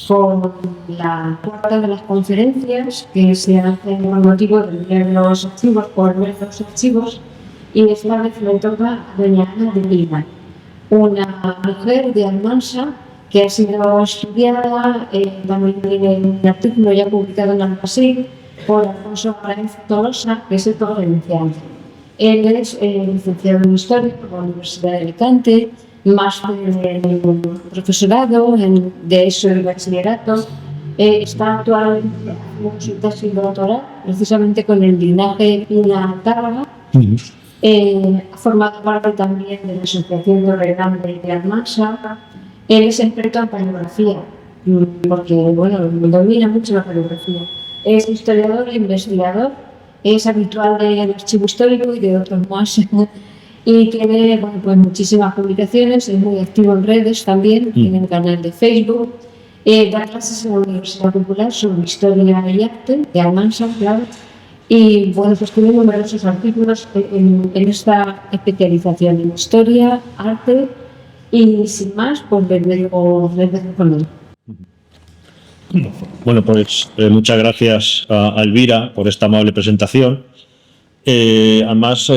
con la cuarta de las conferencias que se hacen con motivo de leer los archivos, por ver los archivos, y esta vez me toca a doña Ana de Pina, una mujer de Almansa que ha sido estudiada, también tiene un artículo ya publicado en Almasí por Alfonso Arraiz Tolosa, que es el provincial. Él es licenciado en Historia por la Universidad de Alicante, máster en profesorado de ESO y bachillerato. Está actualmente en su tesis doctoral, precisamente con el linaje Pina Tárraga. Ha formado parte también de la Asociación de Ordenanza de Almansa. Él es experto en paleografía, porque bueno, domina mucho la paleografía. Es historiador e investigador, es habitual del Archivo Histórico y de otros más, y tiene pues muchísimas publicaciones, es muy activo en redes también, tiene un canal de Facebook, da clases en la Universidad Popular sobre historia y arte de Almansa, claro, y bueno, pues tiene numerosos artículos en esta especialización en historia, arte, y sin más, pues les dejo con él. Bueno, pues muchas gracias a Elvira por esta amable presentación. Además,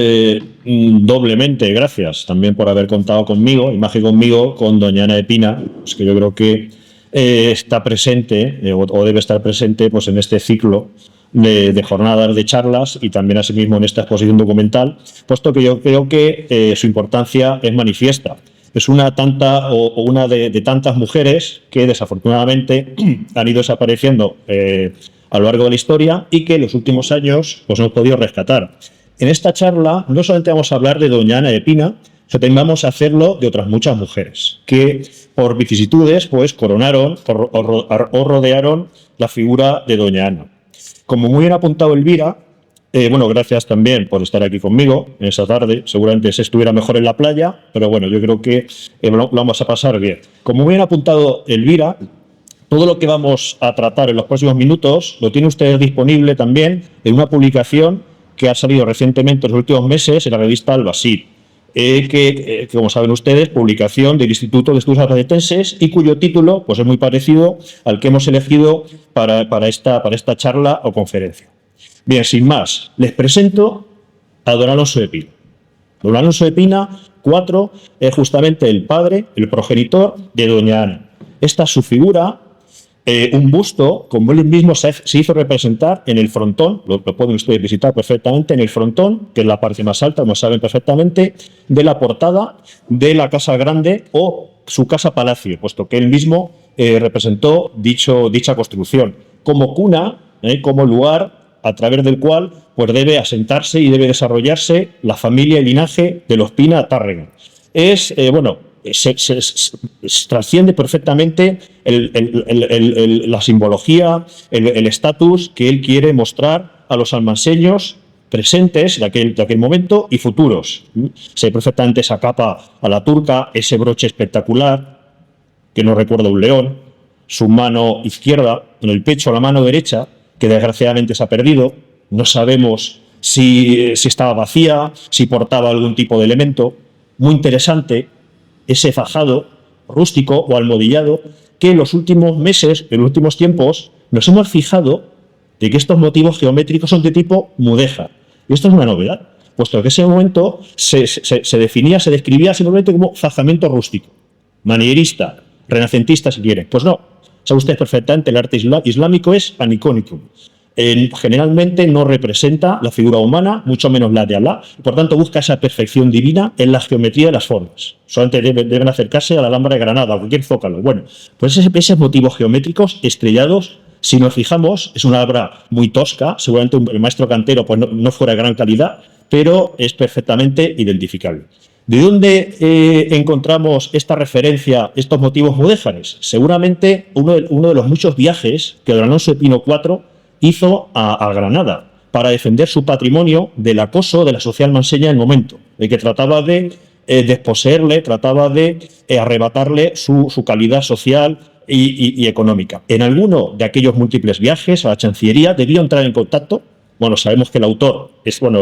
doblemente gracias también por haber contado conmigo, y más que conmigo, con doña Ana de Pina, pues que yo creo que está presente o debe estar presente pues en este ciclo de jornadas de charlas y también asimismo en esta exposición documental, puesto que yo creo que su importancia es manifiesta. Es una de tantas mujeres que desafortunadamente han ido desapareciendo a lo largo de la historia y que en los últimos años pues hemos podido rescatar. En esta charla no solamente vamos a hablar de doña Ana de Pina, sino también vamos a hacerlo de otras muchas mujeres que por vicisitudes pues coronaron o rodearon la figura de doña Ana. Como muy bien ha apuntado Elvira, bueno, gracias también por estar aquí conmigo en esta tarde. Seguramente se estuviera mejor en la playa, pero bueno, yo creo que lo vamos a pasar bien. Como muy bien ha apuntado Elvira, todo lo que vamos a tratar en los próximos minutos lo tiene usted disponible también en una publicación que ha salido recientemente en los últimos meses en la revista Albasí, que como saben ustedes, publicación del Instituto de Estudios Albacetenses y cuyo título pues, es muy parecido al que hemos elegido para esta charla o conferencia. Bien, sin más, les presento a don Alonso de Pina. Don Alonso de Pina, 4, es justamente el padre, el progenitor de doña Ana. Esta es su figura, un busto, como él mismo se hizo representar en el frontón, lo pueden ustedes visitar perfectamente, en el frontón, que es la parte más alta, como saben perfectamente, de la portada de la Casa Grande o su casa palacio, puesto que él mismo representó dicha construcción, como cuna, como lugar a través del cual pues, debe asentarse y debe desarrollarse la familia y linaje de los Pina Tárrega. Trasciende perfectamente la simbología, el estatus que él quiere mostrar a los almanseños presentes de aquel momento y futuros. Se ve perfectamente esa capa a la turca, ese broche espectacular que nos recuerda un león, su mano izquierda en el pecho, la mano derecha, que desgraciadamente se ha perdido. No sabemos si estaba vacía, si portaba algún tipo de elemento. Muy interesante ese fajado rústico o almohadillado que en los últimos meses, en los últimos tiempos, nos hemos fijado de que estos motivos geométricos son de tipo mudéjar. Y esto es una novedad, puesto que en ese momento se describía simplemente como fajamiento rústico, manierista, renacentista si quieren. Pues no. Sabe usted perfectamente, el arte islámico es anicónico. Generalmente no representa la figura humana, mucho menos la de Alá, por tanto busca esa perfección divina en la geometría de las formas. Solamente deben acercarse a la Alhambra de Granada, a cualquier zócalo. Bueno, pues esos motivos geométricos estrellados, si nos fijamos, es una obra muy tosca, seguramente el maestro cantero pues no fuera de gran calidad, pero es perfectamente identificable. ¿De dónde encontramos esta referencia, estos motivos mudéjares? Seguramente uno de los muchos viajes que don Alonso de Pina IV hizo a Granada para defender su patrimonio del acoso de la sociedad almanseña en el momento, de que trataba de desposeerle, trataba de arrebatarle su calidad social y económica. En alguno de aquellos múltiples viajes a la Chancillería debió entrar en contacto. Bueno, sabemos que el autor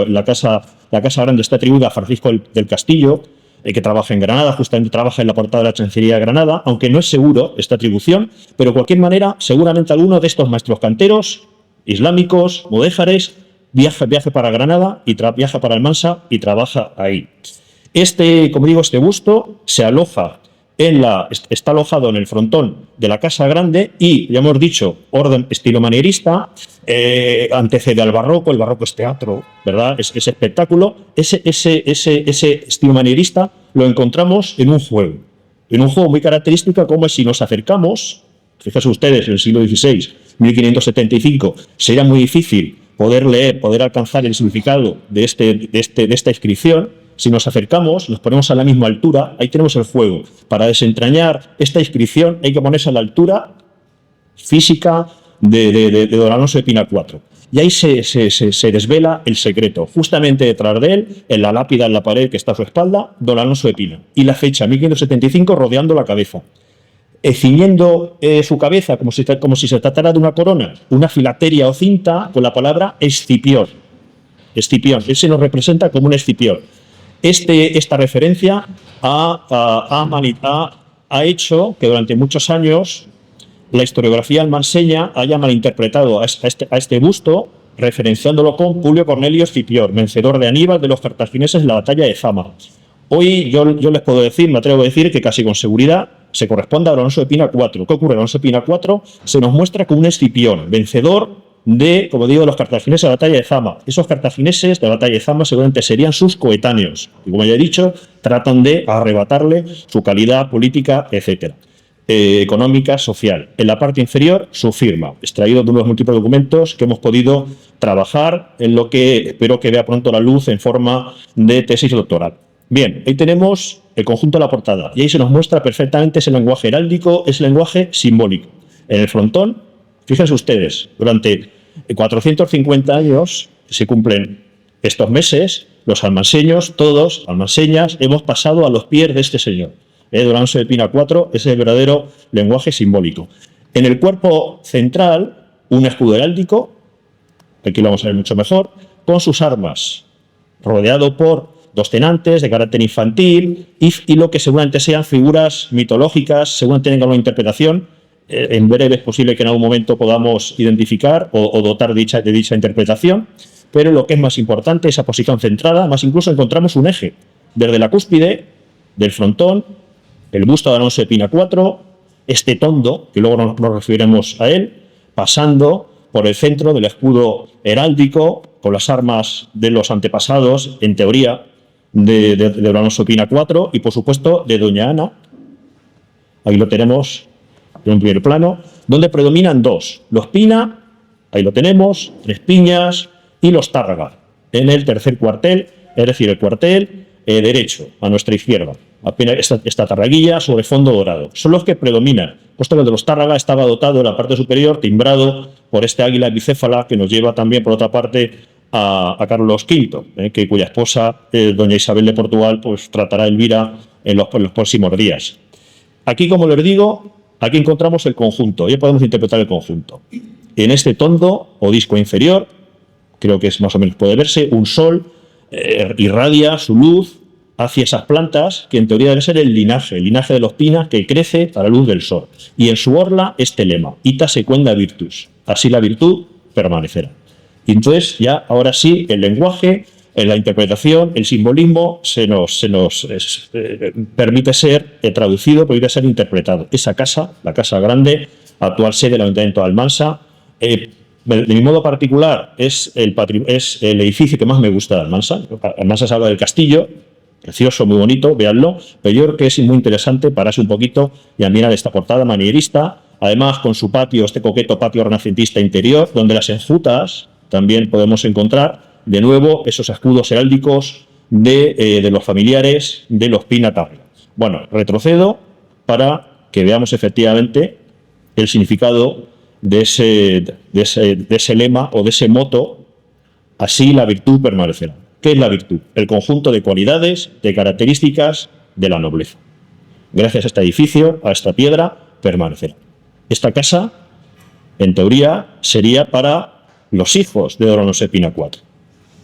la Casa Grande está atribuida a Francisco del Castillo, que trabaja en Granada, justamente trabaja en la portada de la Chancillería de Granada, aunque no es seguro esta atribución, pero de cualquier manera, seguramente alguno de estos maestros canteros, islámicos, mudéjares, viaje para Granada y viaja para Almansa y trabaja ahí. Como digo, este busto se aloja está alojado en el frontón de la Casa Grande y, ya hemos dicho, orden estilo manierista, antecede al barroco, el barroco es teatro, ¿verdad? Es espectáculo. Ese estilo manierista lo encontramos en un juego muy característico, como es si nos acercamos, fíjense ustedes, en el siglo XVI, 1575, sería muy difícil poder leer, poder alcanzar el significado de esta inscripción. Si nos acercamos, nos ponemos a la misma altura, ahí tenemos el juego. Para desentrañar esta inscripción hay que ponerse a la altura física de don Alonso de Pina IV. Y ahí se desvela el secreto. Justamente detrás de él, en la lápida en la pared que está a su espalda, don Alonso de Pina. Y la fecha, 1575, rodeando la cabeza. Ciñendo su cabeza como si se tratara de una corona, una filateria o cinta con la palabra Escipión. Escipión, él se nos representa como un Escipión. Esta referencia ha hecho que durante muchos años la historiografía almanseña haya malinterpretado a este busto, referenciándolo con Publio Cornelio Escipión, vencedor de Aníbal de los cartagineses en la batalla de Zama. Hoy yo les puedo decir, me atrevo a decir, que casi con seguridad se corresponde a Alonso de Pina IV. ¿Qué ocurre? Alonso de Pina IV se nos muestra como un Escipión, vencedor de, como digo, de los cartagineses de la batalla de Zama. Esos cartagineses de la batalla de Zama seguramente serían sus coetáneos. Y como ya he dicho, tratan de arrebatarle su calidad política, etcétera, económica, social. En la parte inferior, su firma, extraído de unos múltiples documentos que hemos podido trabajar en lo que espero que vea pronto la luz en forma de tesis doctoral. Bien, ahí tenemos el conjunto de la portada y ahí se nos muestra perfectamente ese lenguaje heráldico, ese lenguaje simbólico. En el frontón, fíjense ustedes, durante 450 años se cumplen estos meses, los almanseños, todos, almanseñas, hemos pasado a los pies de este señor. Don Alonso de Pina IV es el verdadero lenguaje simbólico. En el cuerpo central, un escudo heráldico, aquí lo vamos a ver mucho mejor, con sus armas, rodeado por dos tenantes de carácter infantil y lo que seguramente sean figuras mitológicas, seguramente tengan una interpretación. En breve es posible que en algún momento podamos identificar o dotar de dicha interpretación, pero lo que es más importante, esa posición centrada, más incluso encontramos un eje, desde la cúspide del frontón, el busto de Alonso de Pina IV, este tondo, que luego nos referiremos a él, pasando por el centro del escudo heráldico, con las armas de los antepasados, en teoría, de Alonso de Pina IV, y por supuesto de doña Ana. Ahí lo tenemos en un primer plano, donde predominan dos, los Pina, ahí lo tenemos, Tres Piñas, y los Tárraga, en el tercer cuartel, es decir, el cuartel derecho, a nuestra izquierda. Apenas esta tarraguilla sobre fondo dorado. Son los que predominan, puesto que el de los Tárraga estaba dotado en la parte superior, timbrado por este águila bicéfala que nos lleva también, por otra parte, a Carlos V, cuya esposa, doña Isabel de Portugal, pues tratará a Elvira en los próximos días. Aquí, como les digo, aquí encontramos el conjunto, ya podemos interpretar el conjunto. En este tondo o disco inferior, creo que es más o menos puede verse, un sol irradia su luz hacia esas plantas que en teoría debe ser el linaje de los Pinas que crece a la luz del sol. Y en su orla este lema, ita sequenda virtus, así la virtud permanecerá. Y entonces ya, ahora sí, el lenguaje, la interpretación, el simbolismo se nos permite ser traducido, permite ser interpretado. Esa casa, la Casa Grande, actual sede del Ayuntamiento de Almansa, de mi modo particular es el edificio que más me gusta de Almansa. Almansa se habla del castillo, precioso, muy bonito, véanlo, pero yo creo que es muy interesante pararse un poquito y admirar esta portada manierista, además con su patio, este coqueto patio renacentista interior, donde las enjutas también podemos encontrar de nuevo esos escudos heráldicos de los familiares de los Pina Tárraga. Bueno, retrocedo para que veamos efectivamente el significado de ese lema o de ese moto, así la virtud permanecerá. ¿Qué es la virtud? El conjunto de cualidades, de características de la nobleza. Gracias a este edificio, a esta piedra, permanecerá. Esta casa, en teoría, sería para los hijos de don Alonso de Pina IV.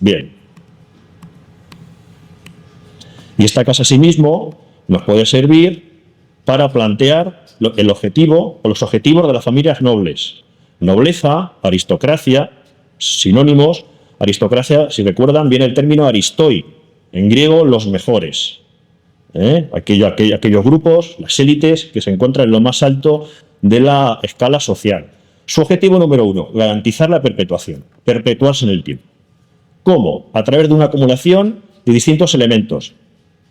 Bien. Y esta casa asimismo nos puede servir para plantear el objetivo o los objetivos de las familias nobles. Nobleza, aristocracia, sinónimos. Aristocracia, si recuerdan, viene el término aristoi, en griego los mejores. Aquellos grupos, las élites, que se encuentran en lo más alto de la escala social. Su objetivo número 1, garantizar la perpetuación, perpetuarse en el tiempo. ¿Cómo? A través de una acumulación de distintos elementos: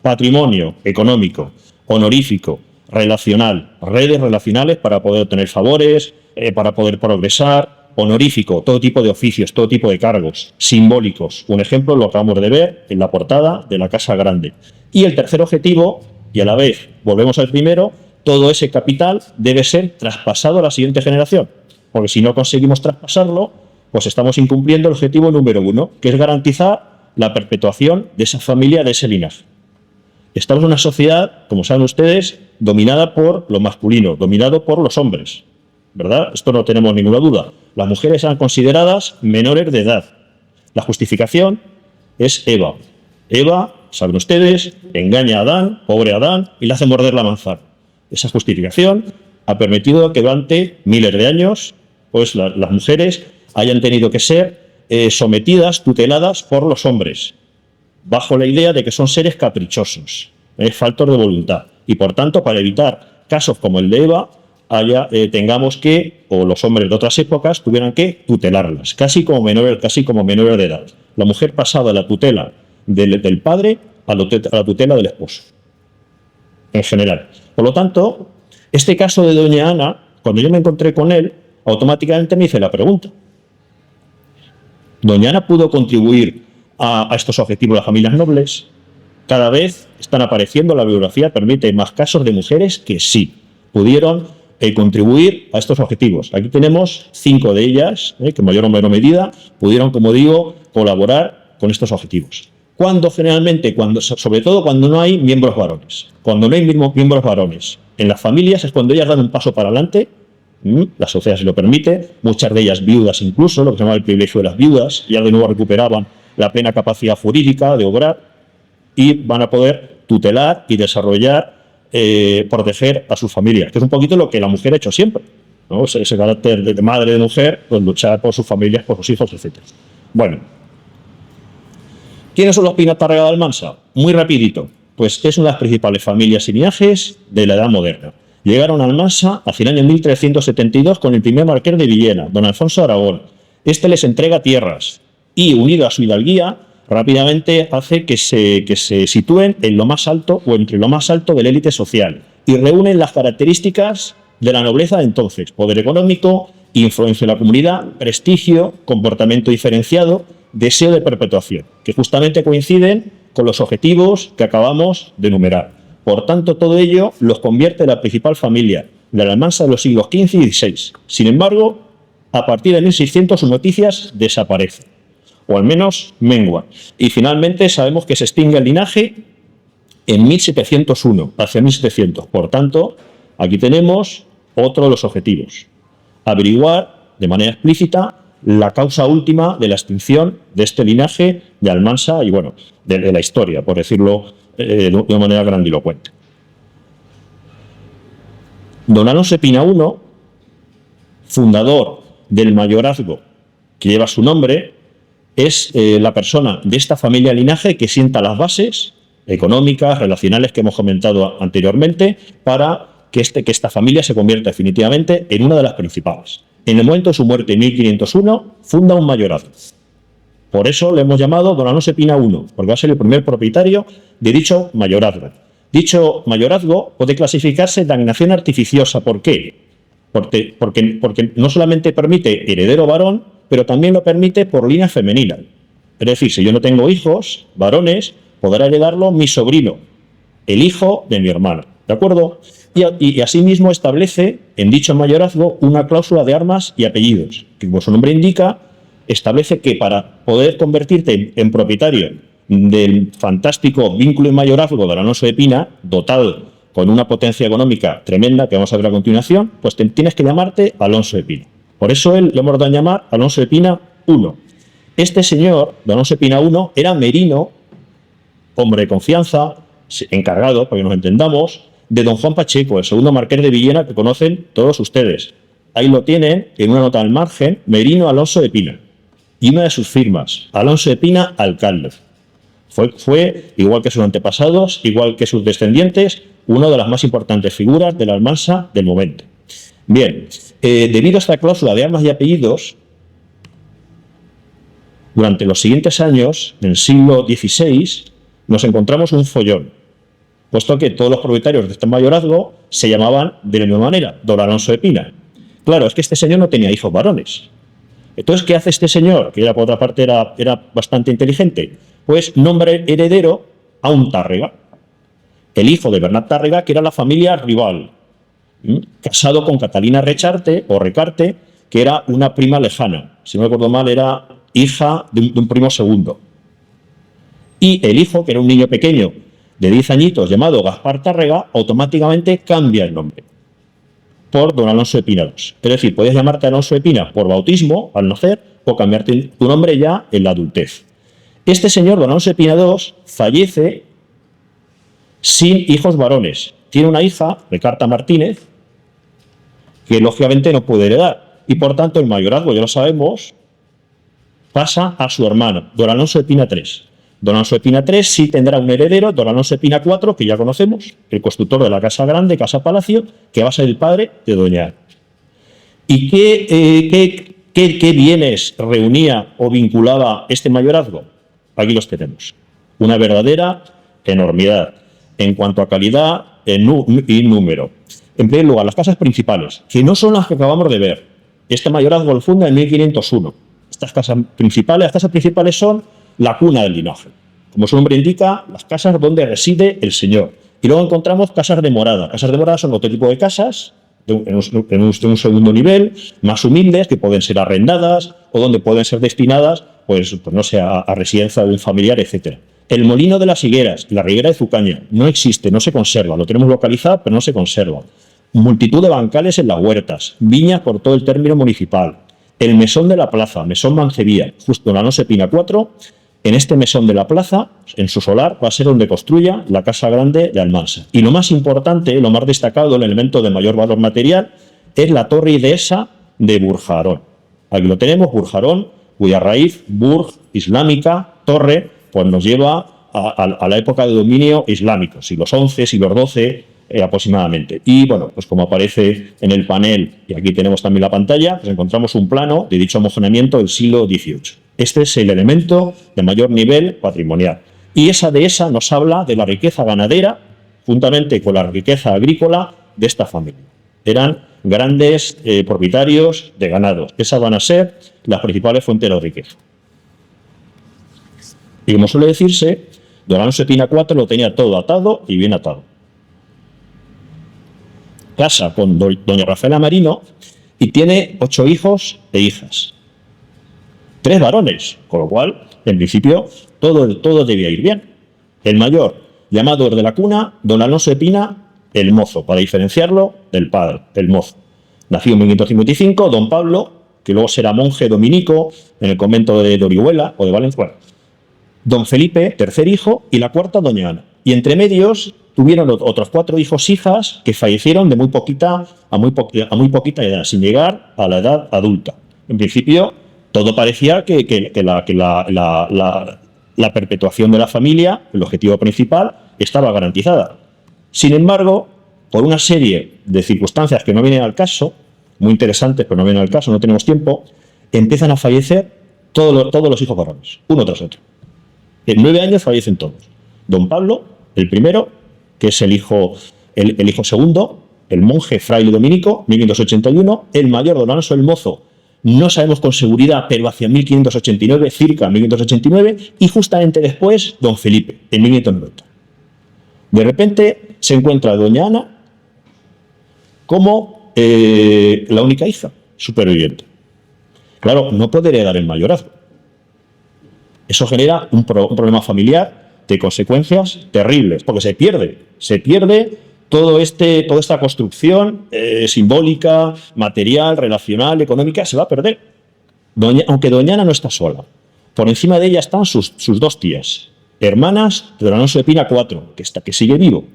patrimonio económico, honorífico, relacional, redes relacionales para poder obtener favores, para poder progresar, honorífico, todo tipo de oficios, todo tipo de cargos, simbólicos. Un ejemplo lo acabamos de ver en la portada de la Casa Grande. Y el tercer objetivo, y a la vez volvemos al primero, todo ese capital debe ser traspasado a la siguiente generación, porque si no conseguimos traspasarlo, pues estamos incumpliendo el objetivo número 1, que es garantizar la perpetuación de esa familia, de ese linaje. Estamos en una sociedad, como saben ustedes, dominada por lo masculino, dominado por los hombres, ¿verdad? Esto no tenemos ninguna duda. Las mujeres eran consideradas menores de edad. La justificación es Eva. Eva, saben ustedes, engaña a Adán, pobre Adán, y le hace morder la manzana. Esa justificación ha permitido que durante miles de años, pues las mujeres hayan tenido que ser sometidas, tuteladas por los hombres, bajo la idea de que son seres caprichosos, faltos de voluntad. Y por tanto, para evitar casos como el de Eva, tengamos que, o los hombres de otras épocas, tuvieran que tutelarlas, casi como menores de edad. La mujer pasaba de la tutela del padre a la tutela del esposo, en general. Por lo tanto, este caso de doña Ana, cuando yo me encontré con él, automáticamente me hice la pregunta: ¿doña Ana pudo contribuir a estos objetivos de las familias nobles? Cada vez están apareciendo, la bibliografía permite más casos de mujeres que sí pudieron contribuir a estos objetivos. Aquí tenemos 5 de ellas, que en mayor o menor medida pudieron, como digo, colaborar con estos objetivos. Cuando generalmente, sobre todo cuando no hay miembros varones. Cuando no hay miembros varones en las familias es cuando ellas dan un paso para adelante. La sociedad se lo permite, muchas de ellas viudas incluso, lo que se llama el privilegio de las viudas, ya de nuevo recuperaban la plena capacidad jurídica de obrar y van a poder tutelar y desarrollar, proteger a sus familias, que es un poquito lo que la mujer ha hecho siempre, ¿no? Ese carácter de madre, de mujer, pues luchar por sus familias, por sus hijos, etc. Bueno, ¿quiénes son los Pina-Tárrega de Almansa? Muy rapidito, pues es una de las principales familias y linajes de la Edad Moderna. Llegaron a Almansa hacia el año 1372 con el primer marqués de Villena, don Alfonso de Aragón. Este les entrega tierras y, unido a su hidalguía, rápidamente hace que se sitúen en lo más alto o entre lo más alto de la élite social y reúnen las características de la nobleza de entonces: poder económico, influencia en la comunidad, prestigio, comportamiento diferenciado, deseo de perpetuación, que justamente coinciden con los objetivos que acabamos de enumerar. Por tanto, todo ello los convierte en la principal familia de la Almansa de los siglos XV y XVI. Sin embargo, a partir de 1600 sus noticias desaparecen, o al menos menguan. Y finalmente sabemos que se extingue el linaje en 1701, hacia 1700. Por tanto, aquí tenemos otro de los objetivos: averiguar de manera explícita la causa última de la extinción de este linaje de Almansa y, bueno, de la historia, por decirlo de una manera grandilocuente. Don Alonso de Pina I, fundador del mayorazgo que lleva su nombre, es la persona de esta familia linaje que sienta las bases económicas, relacionales que hemos comentado anteriormente, para que esta familia se convierta definitivamente en una de las principales. En el momento de su muerte en 1501 funda un mayorazgo. Por eso le hemos llamado don Alonso de Pina I, porque va a ser el primer propietario de dicho mayorazgo. Dicho mayorazgo puede clasificarse de agnación artificiosa. ¿Por qué? Porque no solamente permite heredero varón, pero también lo permite por línea femenina. Es decir, si yo no tengo hijos varones, podrá heredarlo mi sobrino, el hijo de mi hermano. ¿De acuerdo? Y asimismo establece en dicho mayorazgo una cláusula de armas y apellidos, que, como su nombre indica, establece que para poder convertirte en propietario del fantástico vínculo y mayorazgo de Alonso de Pina, dotado con una potencia económica tremenda que vamos a ver a continuación, pues tienes que llamarte Alonso de Pina. Por eso él le hemos dado a llamar Alonso de Pina I. Este señor, don Alonso de Pina I, era merino, hombre de confianza, encargado, para que nos entendamos, de don Juan Pacheco, el segundo marqués de Villena, que conocen todos ustedes. Ahí lo tienen, en una nota al margen, Merino Alonso de Pina. Y una de sus firmas, Alonso de Pina, alcalde. Fue, igual que sus antepasados, igual que sus descendientes, una de las más importantes figuras de la Almansa del momento. Bien, debido a esta cláusula de armas y apellidos, durante los siguientes años, en el siglo XVI, nos encontramos un follón, puesto que todos los propietarios de este mayorazgo se llamaban de la misma manera, don Alonso de Pina. Claro, es que este señor no tenía hijos varones. Entonces, ¿qué hace este señor? Que ya por otra parte era bastante inteligente. Pues nombra heredero a un Tárrega, el hijo de Bernat Tárrega, que era la familia rival, casado con Catalina Recharte o Recarte, que era una prima lejana. Si no recuerdo mal, era hija de un primo segundo. Y el hijo, que era un niño pequeño de 10 añitos, llamado Gaspar Tárrega, automáticamente cambia el nombre por don Alonso de Pina II. Es decir, podías llamarte Alonso de Pina por bautismo, al nacer, o cambiarte tu nombre ya en la adultez. Este señor, don Alonso de Pina II, fallece sin hijos varones. Tiene una hija, Recarta Martínez, que lógicamente no puede heredar. Y por tanto, el mayorazgo, ya lo sabemos, pasa a su hermano, don Alonso de Pina III. Don Alonso de Pina III sí tendrá un heredero, don Alonso de Pina IV, que ya conocemos, el constructor de la Casa Grande, Casa Palacio, que va a ser el padre de doña Ana. ¿Y qué bienes reunía o vinculaba este mayorazgo? Aquí los tenemos. Una verdadera enormidad en cuanto a calidad y número. En primer lugar, las casas principales, que no son las que acabamos de ver. Este mayorazgo lo funda en 1501. Las casas principales son la cuna del linaje. Como su nombre indica, las casas donde reside el señor. Y luego encontramos casas de morada. Casas de morada son otro tipo de casas, en un segundo nivel, más humildes, que pueden ser arrendadas o donde pueden ser destinadas, pues no sé, a residencia de un familiar, etc. El molino de las higueras, la ribera de Zucaña, no existe, no se conserva. Lo tenemos localizado, pero no se conserva. Multitud de bancales en las huertas, viñas por todo el término municipal. El mesón de la plaza, mesón Mancebía, justo en Alonso de Pina IV. En este mesón de la plaza, en su solar, va a ser donde construya la Casa Grande de Almansa. Y lo más importante, lo más destacado, el elemento de mayor valor material, es la torre dehesa de Burjarón. Aquí lo tenemos, Burjarón, cuya raíz, Burj, islámica, torre, pues nos lleva a la época de dominio islámico, siglos XI, siglos XII aproximadamente. Y bueno, pues como aparece en el panel, y aquí tenemos también la pantalla, pues encontramos un plano de dicho homogeneamiento del siglo XVIII. Este es el elemento de mayor nivel patrimonial. Y esa dehesa nos habla de la riqueza ganadera, juntamente con la riqueza agrícola de esta familia. Eran grandes propietarios de ganados. Esas van a ser las principales fuentes de riqueza. Y como suele decirse, don Alonso de Pina IV lo tenía todo atado y bien atado. Casa con doña Rafaela Marino y tiene 8 hijos e hijas. 3 varones, con lo cual, en principio, todo debía ir bien. El mayor, llamado de la cuna, don Alonso de Pina, el mozo, para diferenciarlo del padre, el mozo. Nació en 1555, don Pablo, que luego será monje dominico en el convento de Orihuela o de Valencia. Don Felipe, tercer hijo, y la cuarta, doña Ana. Y entre medios tuvieron otros 4 hijos e hijas que fallecieron de muy poquita edad, sin llegar a la edad adulta. En principio, todo parecía que la perpetuación de la familia, el objetivo principal, estaba garantizada. Sin embargo, por una serie de circunstancias que no vienen al caso, muy interesantes, pero no vienen al caso, no tenemos tiempo, empiezan a fallecer todos los hijos varones, uno tras otro. En 9 años fallecen todos. Don Pablo, el primero, que es el hijo segundo, el monje fraile dominico, 1581, el mayor, don Alonso el Mozo, no sabemos con seguridad, pero hacia 1589, circa 1589, y justamente después, don Felipe, en 1590. De repente se encuentra doña Ana como la única hija superviviente. Claro, no puede heredar el mayorazgo. Eso genera un problema familiar de consecuencias terribles, porque se pierde toda esta construcción simbólica, material, relacional, económica, se va a perder. Aunque doña Ana no está sola. Por encima de ella están sus 2 tías, hermanas de don Alonso de Pina, 4, que sigue vivo.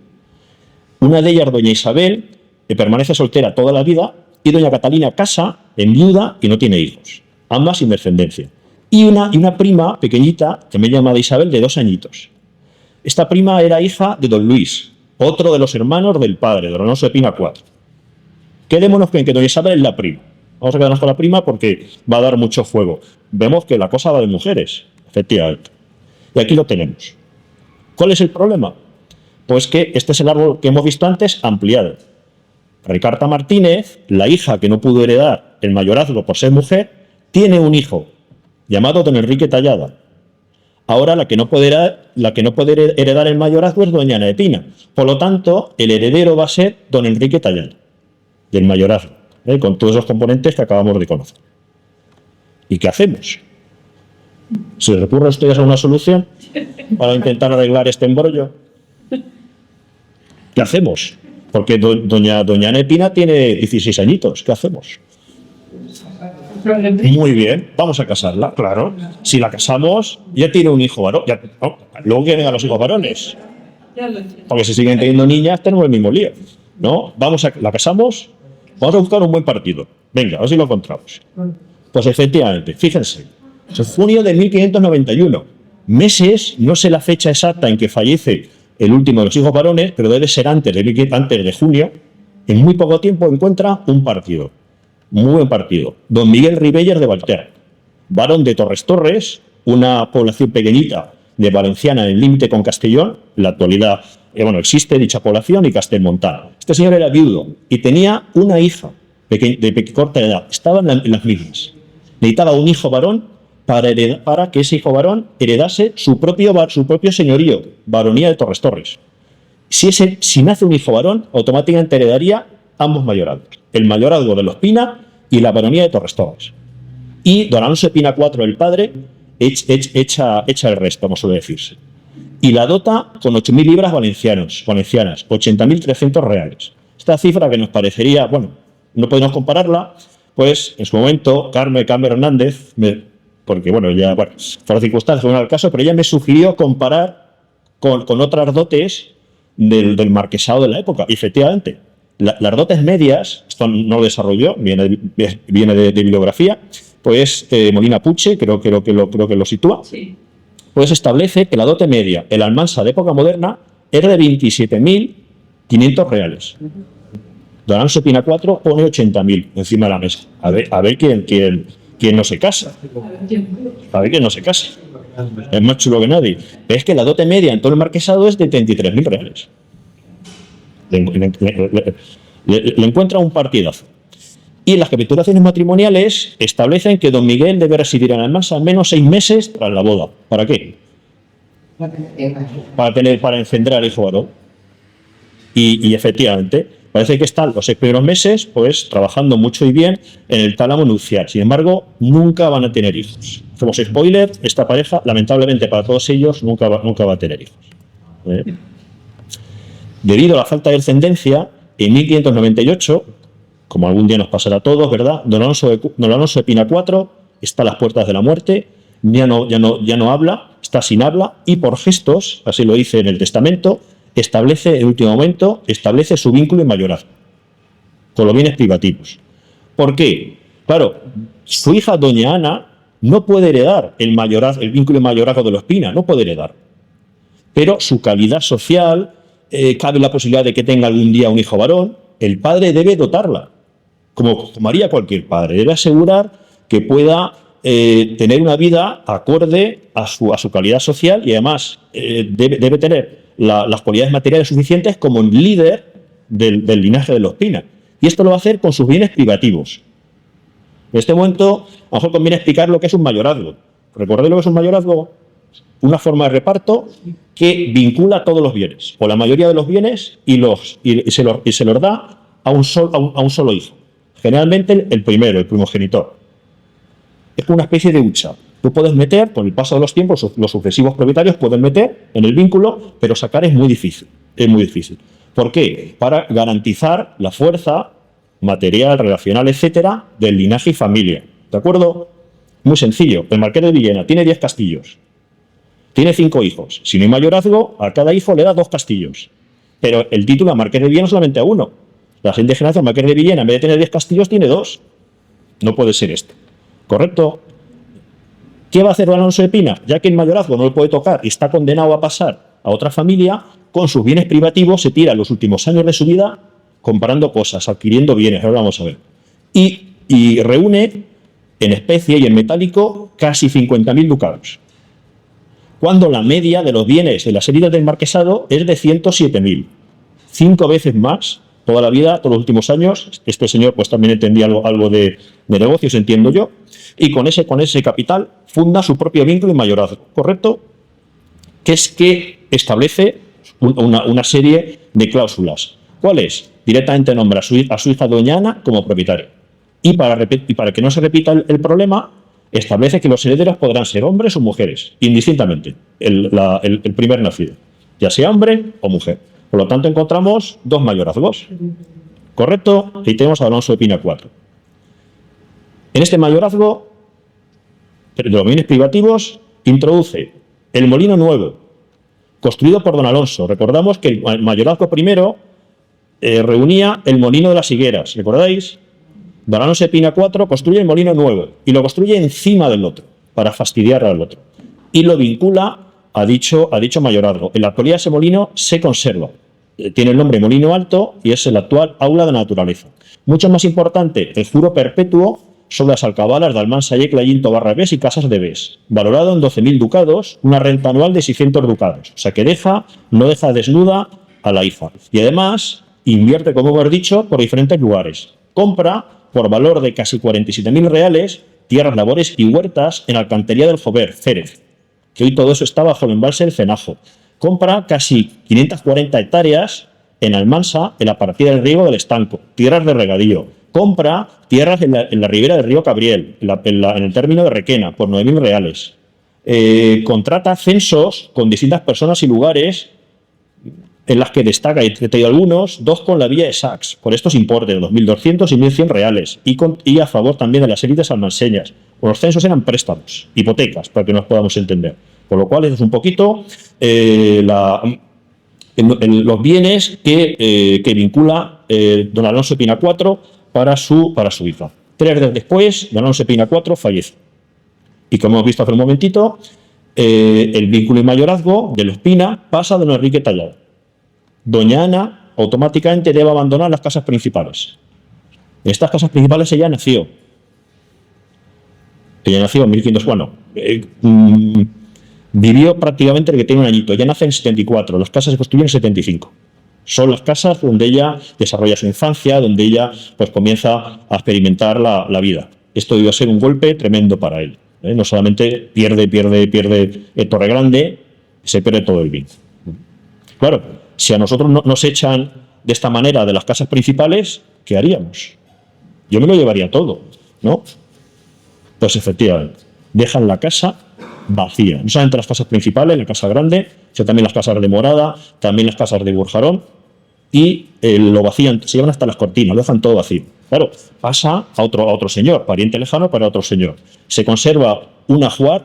Una de ellas, doña Isabel, que permanece soltera toda la vida, y doña Catalina casa, enviuda y no tiene hijos, ambas sin descendencia. Y una prima pequeñita, también llamada Isabel, de 2 añitos. Esta prima era hija de don Luis, otro de los hermanos del padre, don Alonso de Pina, 4. Quedémonos en que doña Isabel es la prima. Vamos a quedarnos con la prima porque va a dar mucho juego. Vemos que la cosa va de mujeres, efectivamente. Y aquí lo tenemos. ¿Cuál es el problema? Pues que este es el árbol que hemos visto antes ampliado. Ricarda Martínez, la hija que no pudo heredar el mayorazgo por ser mujer, tiene un hijo llamado don Enrique Tallada. Ahora la que no puede heredar el mayorazgo es doña Ana de Pina. Por lo tanto, el heredero va a ser don Enrique Tallada, del mayorazgo, con todos esos componentes que acabamos de conocer. ¿Y qué hacemos? ¿Se les ocurre a ustedes una solución para intentar arreglar este embrollo? ¿Qué hacemos? Porque doña Ana de Pina tiene 16 añitos. ¿Qué hacemos? Muy bien, vamos a casarla, claro. Si la casamos, ya tiene un hijo varón. Luego que vengan los hijos varones. Porque si siguen teniendo niñas, tenemos el mismo lío. ¿No? La casamos, vamos a buscar un buen partido. Venga, a ver si lo encontramos. Pues efectivamente, fíjense, es junio de 1591. Meses, no sé la fecha exacta en que fallece el último de los hijos varones, pero debe ser antes de junio. En muy poco tiempo encuentra un partido. Muy buen partido. Don Miguel Ribelles de Valter, varón de Torres Torres, una población pequeñita de Valenciana en el límite con Castellón. En la actualidad, existe dicha población y Castelmontano. Este señor era viudo y tenía una hija de corta edad. Estaban en las mismas. Necesitaba un hijo varón para que ese hijo varón heredase su propio señorío, baronía de Torres Torres. Si nace un hijo varón, automáticamente heredaría ambos mayorazgos, el mayorazgo de los Pina y la baronía de Torres Torres. Y don Alonso de Pina IV, el padre, echa el resto, como suele decirse. Y la dota con 8.000 libras valencianas, 80.300 reales. Esta cifra que nos parecería, no podemos compararla, pues en su momento Carmen Hernández, por las circunstancias no era el caso, pero ella me sugirió comparar con otras dotes del marquesado de la época. Y efectivamente, las dotes medias, esto no lo desarrolló, viene de bibliografía, pues Molina Puche, creo que lo sitúa, sí. Pues establece que la dote media, el Almansa de época moderna, era de 27.500 reales. Don Alonso Pina IV pone 80.000 encima de la mesa. A ver quién no se casa. A ver quién no se casa. Es más chulo que nadie. Es que la dote media en todo el marquesado es de 33.000 reales. Le encuentra un partidazo. Y las capitulaciones matrimoniales establecen que don Miguel debe residir en Almansa al menos 6 meses tras la boda. ¿Para qué? Para engendrar al hijo varón. Y efectivamente, parece que están los 6 primeros meses pues trabajando mucho y bien en el tálamo nupcial. Sin embargo, nunca van a tener hijos. Hacemos spoiler, esta pareja, lamentablemente para todos ellos, nunca va a tener hijos. Debido a la falta de descendencia, en 1598, como algún día nos pasará a todos, ¿verdad? Don Alonso de Pina IV está a las puertas de la muerte, ya no habla, está sin habla, y por gestos, así lo dice en el testamento, en último momento, establece su vínculo en mayorazgo con los bienes privativos. ¿Por qué? Claro, su hija doña Ana no puede heredar el vínculo en mayorazgo de los Pina, no puede heredar. Pero su calidad social, cabe la posibilidad de que tenga algún día un hijo varón, el padre debe dotarla, como haría cualquier padre, debe asegurar que pueda tener una vida acorde a su calidad social y además debe tener las cualidades materiales suficientes como líder del linaje de los Pina. Y esto lo va a hacer con sus bienes privativos. En este momento, a lo mejor conviene explicar lo que es un mayorazgo. ¿Recordéis lo que es un mayorazgo? Una forma de reparto que vincula todos los bienes, o la mayoría de los bienes, y se los da a un solo hijo. Generalmente el primogenitor. Es una especie de hucha. Tú puedes meter, con el paso de los tiempos, los sucesivos propietarios pueden meter en el vínculo, pero sacar es muy difícil. Es muy difícil. ¿Por qué? Para garantizar la fuerza material, relacional, etcétera, del linaje y familia. ¿De acuerdo? Muy sencillo. El marqués de Villena tiene 10 castillos. Tiene 5 hijos. Si no hay mayorazgo, a cada hijo le da 2 castillos. Pero el título a Marqués de Villena solamente a uno. La siguiente generación, Marqués de Villena, en vez de tener 10 castillos, tiene 2. No puede ser esto. ¿Correcto? ¿Qué va a hacer don Alonso de Pina? Ya que el mayorazgo no lo puede tocar y está condenado a pasar a otra familia, con sus bienes privativos se tira los últimos años de su vida comprando cosas, adquiriendo bienes. Ahora vamos a ver. Y reúne en especie y en metálico casi 50.000 ducados. Cuando la media de los bienes de las heridas del marquesado es de 107.000. 5 veces más toda la vida, todos los últimos años. Este señor pues también entendía algo de negocios, entiendo yo. Y con ese capital funda su propio vínculo y mayorazgo, ¿correcto? Que es que establece una serie de cláusulas. ¿Cuál es? Directamente nombra a su hija doña Ana como propietaria. Y para que no se repita el problema, establece que los herederos podrán ser hombres o mujeres, indistintamente, el primer nacido, ya sea hombre o mujer. Por lo tanto, encontramos 2 mayorazgos. ¿Correcto? Y tenemos a Alonso de Pina IV. En este mayorazgo de los bienes privativos introduce el molino nuevo, construido por don Alonso. Recordamos que el mayorazgo primero reunía el molino de las higueras, ¿recordáis? Don Alonso de Pina IV construye el molino nuevo y lo construye encima del otro, para fastidiar al otro. Y lo vincula a dicho mayorazgo. En la actualidad ese molino se conserva. Tiene el nombre Molino Alto y es el actual Aula de Naturaleza. Mucho más importante, el juro perpetuo sobre las alcabalas de Almansa, Yecla, Yinto, Barrabés y Casas de Bes, valorado en 12.000 ducados, una renta anual de 600 ducados. O sea que no deja desnuda a la hija. Y además invierte, como hemos dicho, por diferentes lugares. Compra por valor de casi 47.000 reales tierras, labores y huertas en Alcantería del Jover, Férez, que hoy todo eso está bajo el embalse del Cenajo. Compra casi 540 hectáreas en Almansa, en la partida del riego del Estanco, tierras de regadío. Compra tierras en la ribera del río Cabriel, en el término de Requena, por 9.000 reales. Contrata censos con distintas personas y lugares, en las que destaca, y te digo algunos, 2 con la villa de Sax, por estos importes de 2.200 y 1.100 reales, y a favor también de las élites almanseñas. Los censos eran préstamos, hipotecas, para que nos podamos entender. Por lo cual es un poquito los bienes que vincula don Alonso de Pina IV para su hija. 3 días después, don Alonso de Pina IV fallece. Y como hemos visto hace un momentito, el vínculo y mayorazgo de los Pina pasa a don Enrique Tallado. Doña Ana automáticamente debe abandonar las casas principales. En estas casas principales ella nació. Ella nació en 1500, vivió prácticamente el que tiene un añito. Ella nace en 74, las casas se construyen en 75. Son las casas donde ella desarrolla su infancia, donde ella pues comienza a experimentar la vida. Esto debió ser un golpe tremendo para él. No solamente pierde Torregrande, se pierde todo el bien. Claro, si a nosotros nos echan de esta manera de las casas principales, ¿qué haríamos? Yo me lo llevaría todo, ¿no? Pues efectivamente, dejan la casa vacía. No solamente las casas principales, la casa grande, sino también las casas de Morada, también las casas de Burjarón, y lo vacían, se llevan hasta las cortinas, lo dejan todo vacío. Claro, pasa a otro señor, pariente lejano para otro señor. Se conserva un ajuar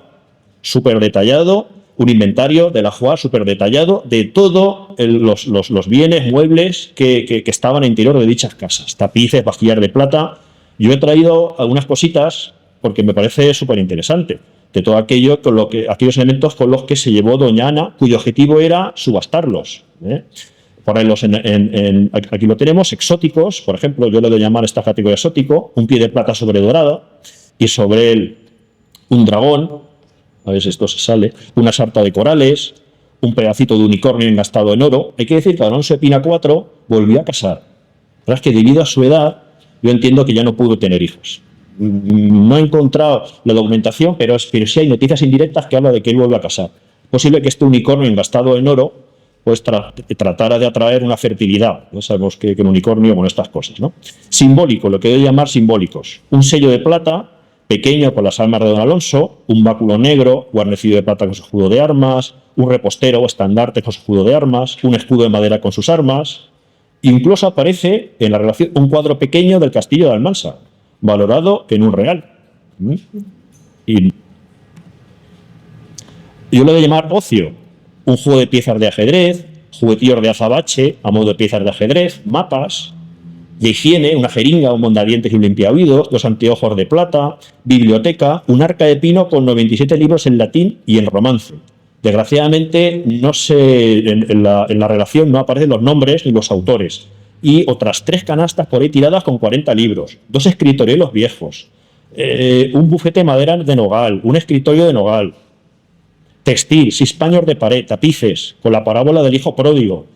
súper detallado, un inventario del ajuar súper detallado de todos los bienes, muebles que estaban en el interior de dichas casas. Tapices, vajillas de plata. Yo he traído algunas cositas porque me parece súper interesante. De todo aquellos aquellos elementos con los que se llevó doña Ana, cuyo objetivo era subastarlos. Ponerlos aquí lo tenemos, exóticos, por ejemplo, yo le doy a llamar esta categoría exótico, un pie de plata sobre dorado y sobre él un dragón, a ver si esto se sale, una sarta de corales, un pedacito de unicornio engastado en oro. Hay que decir que Alonso de Pina IV volvió a casar. La verdad es que debido a su edad, yo entiendo que ya no pudo tener hijos. No he encontrado la documentación, pero sí hay noticias indirectas que hablan de que él vuelve a casar. Es posible que este unicornio engastado en oro pues tratara de atraer una fertilidad. ¿No? Sabemos que el unicornio, bueno, estas cosas, ¿no? Simbólico, lo que debo llamar simbólicos. Un sello de plata, pequeño con las armas de don Alonso, un báculo negro, guarnecido de plata con su escudo de armas, un repostero o estandarte con su escudo de armas, un escudo de madera con sus armas. Incluso aparece en la relación un cuadro pequeño del castillo de Almansa, valorado en un real. Y yo lo voy a llamar ocio. Un juego de piezas de ajedrez, juguetillos de azabache a modo de piezas de ajedrez, mapas de higiene, una jeringa, un mondadientes y un limpiaoídos, 2 anteojos de plata, biblioteca, un arca de pino con 97 libros en latín y en romance. Desgraciadamente, no sé, en la relación no aparecen los nombres ni los autores. Y otras 3 canastas por ahí tiradas con 40 libros, 2 escritorielos viejos, un bufete de madera de nogal, un escritorio de nogal, textil, 6 paños de pared, tapices, con la parábola del hijo pródigo,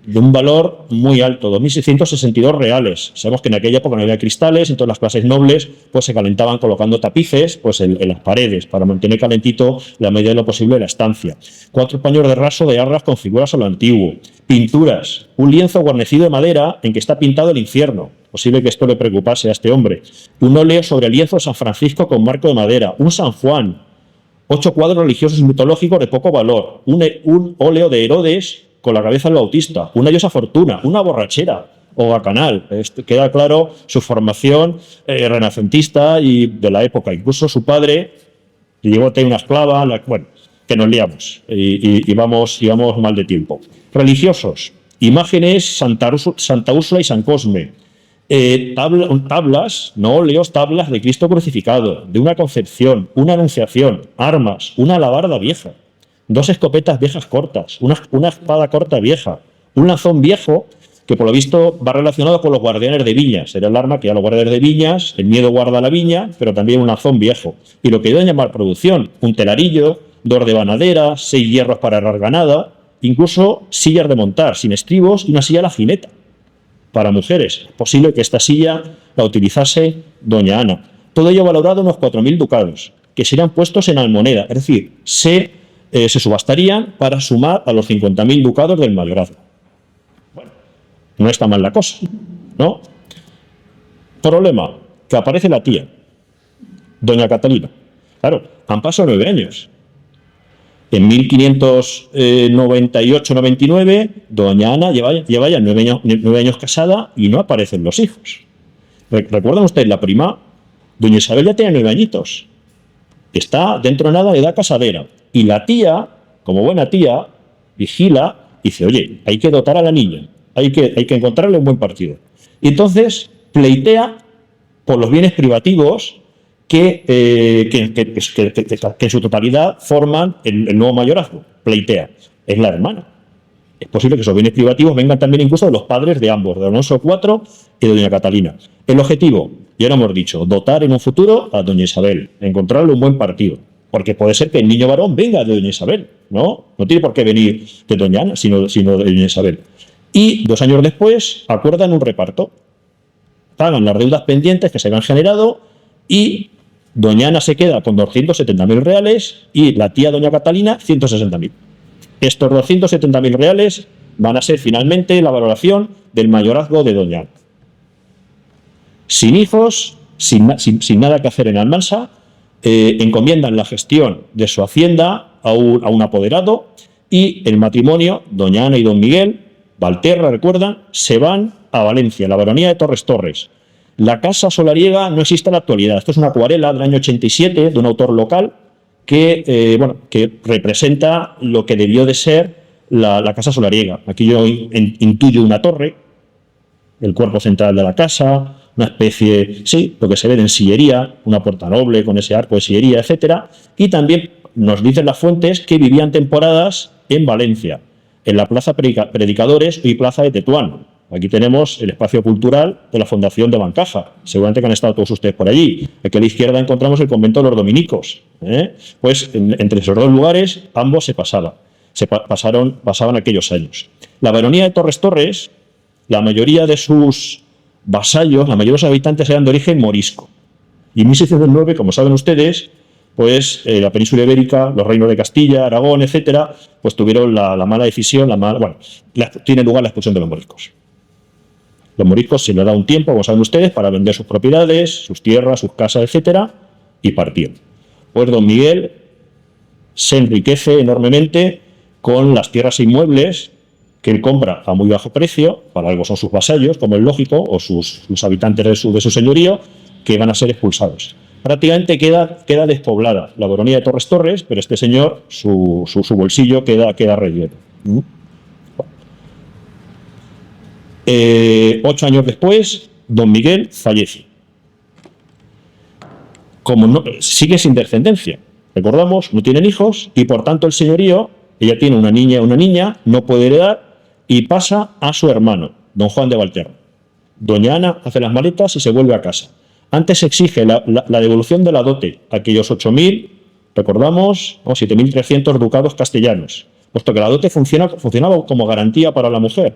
de un valor muy alto, 2.662 reales. Sabemos que en aquella época no había cristales, entonces las clases nobles pues se calentaban colocando tapices pues en las paredes para mantener calentito la medida de lo posible la estancia. 4 paños de raso de arras con figuras a lo antiguo. Pinturas, un lienzo guarnecido de madera en que está pintado el infierno. Posible que esto le preocupase a este hombre. Un óleo sobre el lienzo de San Francisco con marco de madera. Un San Juan. 8 cuadros religiosos y mitológicos de poco valor. Un óleo de Herodes con la cabeza del Bautista, una diosa Fortuna, una borrachera o bacanal. Queda claro su formación renacentista y de la época. Incluso su padre llegó a tener una esclava, bueno, que nos liamos y vamos mal de tiempo. Religiosos, imágenes Santa Úrsula y San Cosme, tablas, no óleos, tablas de Cristo crucificado, de una concepción, una anunciación, armas, una alabarda vieja, 2 escopetas viejas cortas, una espada corta vieja, un lanzón viejo que por lo visto va relacionado con los guardianes de viñas. Era el arma que a los guardianes de viñas, el miedo guarda la viña, pero también un lanzón viejo. Y lo que iban a llamar producción, un telarillo, 2 de banadera, 6 hierros para arar ganada, incluso sillas de montar sin estribos y una silla a la jineta para mujeres. Es posible que esta silla la utilizase doña Ana. Todo ello valorado unos 4.000 ducados, que serían puestos en almoneda, es decir, se subastarían para sumar a los 50.000 ducados del malgrado. Bueno, no está mal la cosa, ¿no? Problema, que aparece la tía, doña Catalina. Claro, han pasado 9 años. En 1598-99, doña Ana lleva ya 9 años casada y no aparecen los hijos. ¿Recuerdan ustedes la prima? Doña Isabel ya tenía 9 añitos. Está dentro de nada de edad casadera. Y la tía, como buena tía, vigila y dice, oye, hay que dotar a la niña, hay que encontrarle un buen partido. Y entonces pleitea por los bienes privativos que en su totalidad forman el nuevo mayorazgo. Pleitea. Es la hermana. Es posible que esos bienes privativos vengan también incluso de los padres de ambos, de Alonso IV y de doña Catalina. El objetivo, ya lo hemos dicho, dotar en un futuro a doña Isabel, encontrarle un buen partido. Porque puede ser que el niño varón venga de doña Isabel, ¿no? No tiene por qué venir de doña Ana, sino de doña Isabel. Y 2 años después acuerdan un reparto. Pagan las deudas pendientes que se habían generado y doña Ana se queda con 270.000 reales y la tía doña Catalina 160.000. Estos 270.000 reales van a ser finalmente la valoración del mayorazgo de doña Ana. Sin hijos, sin nada que hacer en Almansa, encomiendan la gestión de su hacienda a un apoderado y el matrimonio, doña Ana y don Miguel, Valterra, recuerdan, se van a Valencia, la baronía de Torres Torres. La casa solariega no existe en la actualidad. Esto es una acuarela del año 87 de un autor local que representa lo que debió de ser la casa solariega. Aquí yo intuyo una torre, el cuerpo central de la casa, una especie, sí, lo que se ve en sillería, una puerta noble con ese arco de sillería, etcétera. Y también nos dicen las fuentes que vivían temporadas en Valencia, en la Plaza Predicadores y Plaza de Tetuán. Aquí tenemos el espacio cultural de la Fundación de Bancaja. Seguramente que han estado todos ustedes por allí. Aquí a la izquierda encontramos el convento de los dominicos. Pues entre esos 2 lugares ambos se pasaban aquellos años. La baronía de Torres Torres, la mayoría de sus vasallos, la mayoría de los habitantes eran de origen morisco. Y en 1609, como saben ustedes, pues la península ibérica, los reinos de Castilla, Aragón, etcétera, pues tuvieron la mala decisión, tiene lugar la expulsión de los moriscos. Los moriscos se les da un tiempo, como saben ustedes, para vender sus propiedades, sus tierras, sus casas, etcétera, y partieron. Pues don Miguel se enriquece enormemente con las tierras e inmuebles que él compra a muy bajo precio, para algo son sus vasallos, como es lógico, o sus habitantes de su señorío, que van a ser expulsados. prácticamente queda despoblada la baronía de Torres Torres, pero este señor, su bolsillo queda relleno. 8 años después, don Miguel fallece. Como no, sigue sin descendencia. Recordamos, no tienen hijos y por tanto el señorío, ella tiene una niña, no puede heredar y pasa a su hermano, don Juan de Valterra. Doña Ana hace las maletas y se vuelve a casa. Antes se exige la devolución de la dote, aquellos 8.000, recordamos, 7.300 ducados castellanos, puesto que la dote funcionaba como garantía para la mujer.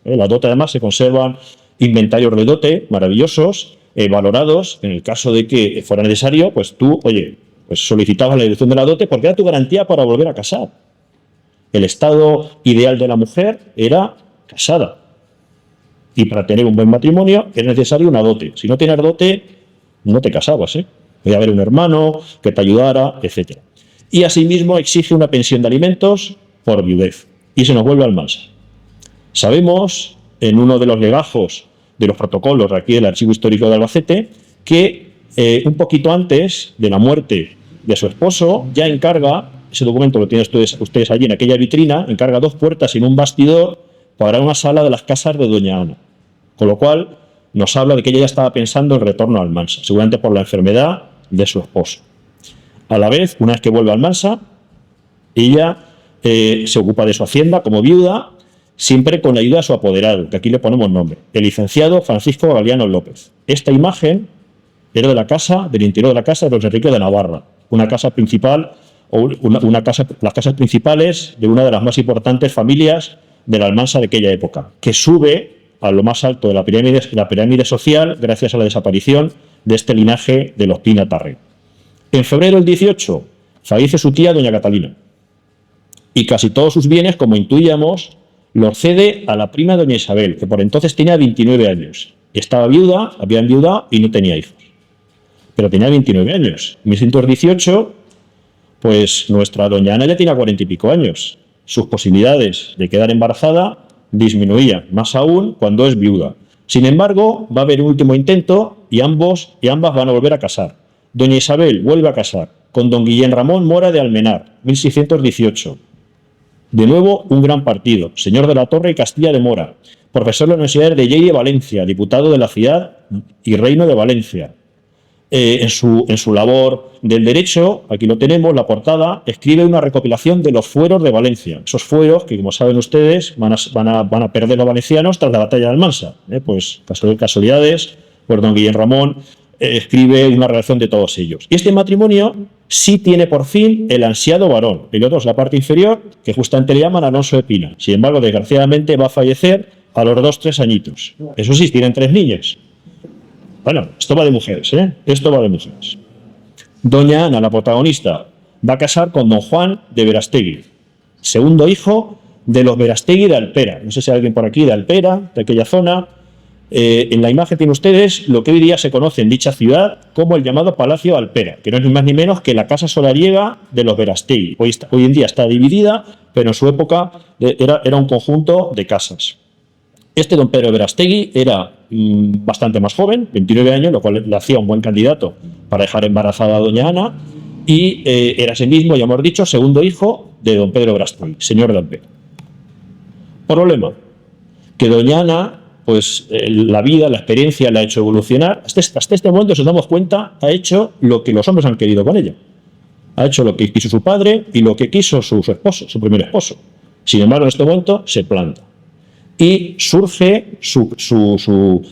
La dote además se conservan inventarios de dote maravillosos, valorados. En el caso de que fuera necesario, pues tú, pues solicitabas la devolución de la dote porque era tu garantía para volver a casar. El estado ideal de la mujer era casada. Y para tener un buen matrimonio es necesario una dote. Si no tienes dote, no te casabas, Podía haber un hermano que te ayudara, etc. Y asimismo exige una pensión de alimentos por viudez. Y se nos vuelve al Almansa. Sabemos, en uno de los legajos de los protocolos aquí del Archivo Histórico de Albacete, que un poquito antes de la muerte de su esposo, ya encarga, ese documento lo tienen ustedes allí en aquella vitrina, encarga 2 puertas y un bastidor para una sala de las casas de doña Ana. Con lo cual, nos habla de que ella ya estaba pensando en retorno a Almansa, seguramente por la enfermedad de su esposo. A la vez, una vez que vuelve a Almansa, ella se ocupa de su hacienda como viuda, siempre con la ayuda de su apoderado, que aquí le ponemos nombre, el licenciado Francisco Galiano López. Esta imagen era del interior de la casa de los Enrique de Navarra, una casa principal, o las casas principales de una de las más importantes familias de la Almansa de aquella época, que sube a lo más alto de la pirámide social gracias a la desaparición de este linaje de los Pina Tarré. En febrero del 18 fallece su tía doña Catalina y casi todos sus bienes, como intuíamos, los cede a la prima doña Isabel, que por entonces tenía 29 años. Estaba viuda, había enviudado y no tenía hijos. Pero tenía 29 años. En 1918, pues nuestra doña Ana ya tenía 40 y pico años. Sus posibilidades de quedar embarazada disminuían, más aún cuando es viuda. Sin embargo, va a haber un último intento y ambas van a volver a casar. Doña Isabel vuelve a casar con don Guillén Ramón Mora de Almenar, 1618. De nuevo, un gran partido, señor de la Torre y Castilla de Mora, profesor de la Universidad de Lleida y Valencia, diputado de la ciudad y reino de Valencia. En su labor del derecho, aquí lo tenemos, la portada, escribe una recopilación de los fueros de Valencia. Esos fueros que, como saben ustedes, van a perder los valencianos tras la batalla de Almansa. Pues casualidades, pues don Guillén Ramón escribe una relación de todos ellos. Y este matrimonio sí tiene por fin el ansiado varón. El otro es la parte inferior, que justamente le llaman Alonso de Pina. Sin embargo, desgraciadamente va a fallecer a los 2-3 añitos. Eso sí, tienen 3 niñas. Bueno, esto va de mujeres, Esto va de mujeres. Doña Ana, la protagonista, va a casar con don Juan de Verastegui, segundo hijo de los Verastegui de Alpera. No sé si hay alguien por aquí de Alpera, de aquella zona. En la imagen tienen ustedes lo que hoy día se conoce en dicha ciudad como el llamado Palacio Alpera, que no es ni más ni menos que la casa solariega de los Verastegui. Hoy en día está dividida, pero en su época era un conjunto de casas. Este don Pedro Verastegui era bastante más joven, 29 años, lo cual le hacía un buen candidato para dejar embarazada a doña Ana, y era ese mismo, ya hemos dicho, segundo hijo de don Pedro Verastegui, señor de Alpera. Problema, que doña Ana, pues la vida, la experiencia la ha hecho evolucionar. Hasta este momento, si nos damos cuenta, ha hecho lo que los hombres han querido con ella. Ha hecho lo que quiso su padre y lo que quiso su esposo, su primer esposo. Sin embargo, en este momento se planta. Y surge su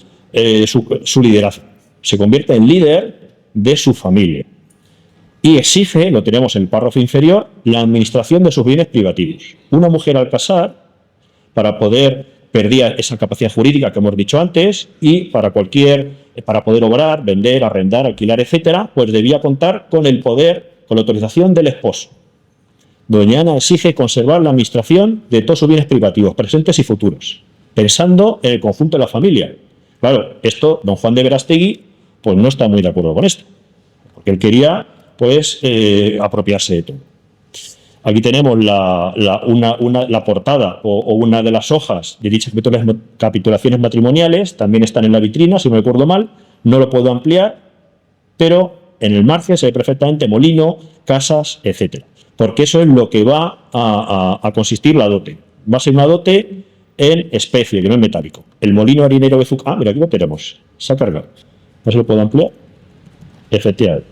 liderazgo. Se convierte en líder de su familia. Y exige, lo tenemos en el párrafo inferior, la administración de sus bienes privativos. Una mujer al casar, perdía esa capacidad jurídica que hemos dicho antes, y para poder obrar, vender, arrendar, alquilar, etcétera, pues debía contar con el poder, con la autorización del esposo. Doña Ana exige conservar la administración de todos sus bienes privativos, presentes y futuros, pensando en el conjunto de la familia. Claro, don Juan de Verastegui, pues no está muy de acuerdo con esto, porque él quería, pues, apropiarse de todo. Aquí tenemos la portada o una de las hojas de dichas capitulaciones matrimoniales, también están en la vitrina, si no recuerdo mal, no lo puedo ampliar, pero en el margen se ve perfectamente molino, casas, etcétera. Porque eso es lo que va a consistir la dote. Va a ser una dote en especie, que no es metálico. El molino harinero Bezuc. Ah, mira, aquí lo tenemos. Se ha cargado. ¿No se lo puedo ampliar? Efectivamente.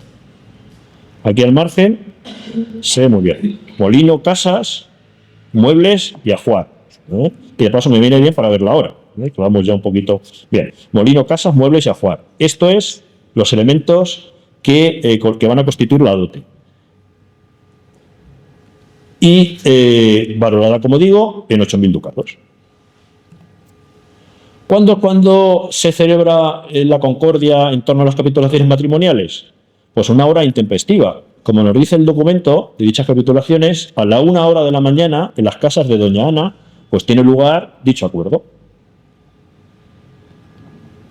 Aquí al margen se ve muy bien. Molino, casas, muebles y ajuar. Y de paso me viene bien para verlo ahora. Que vamos ya un poquito. Bien. Molino, casas, muebles y ajuar. Esto es los elementos que van a constituir la dote. Y valorada, como digo, en 8.000 ducados. ¿Cuándo se celebra la concordia en torno a las capitulaciones matrimoniales? Pues una hora intempestiva. Como nos dice el documento de dichas capitulaciones, a la 1 hora de la mañana, en las casas de doña Ana, pues tiene lugar dicho acuerdo.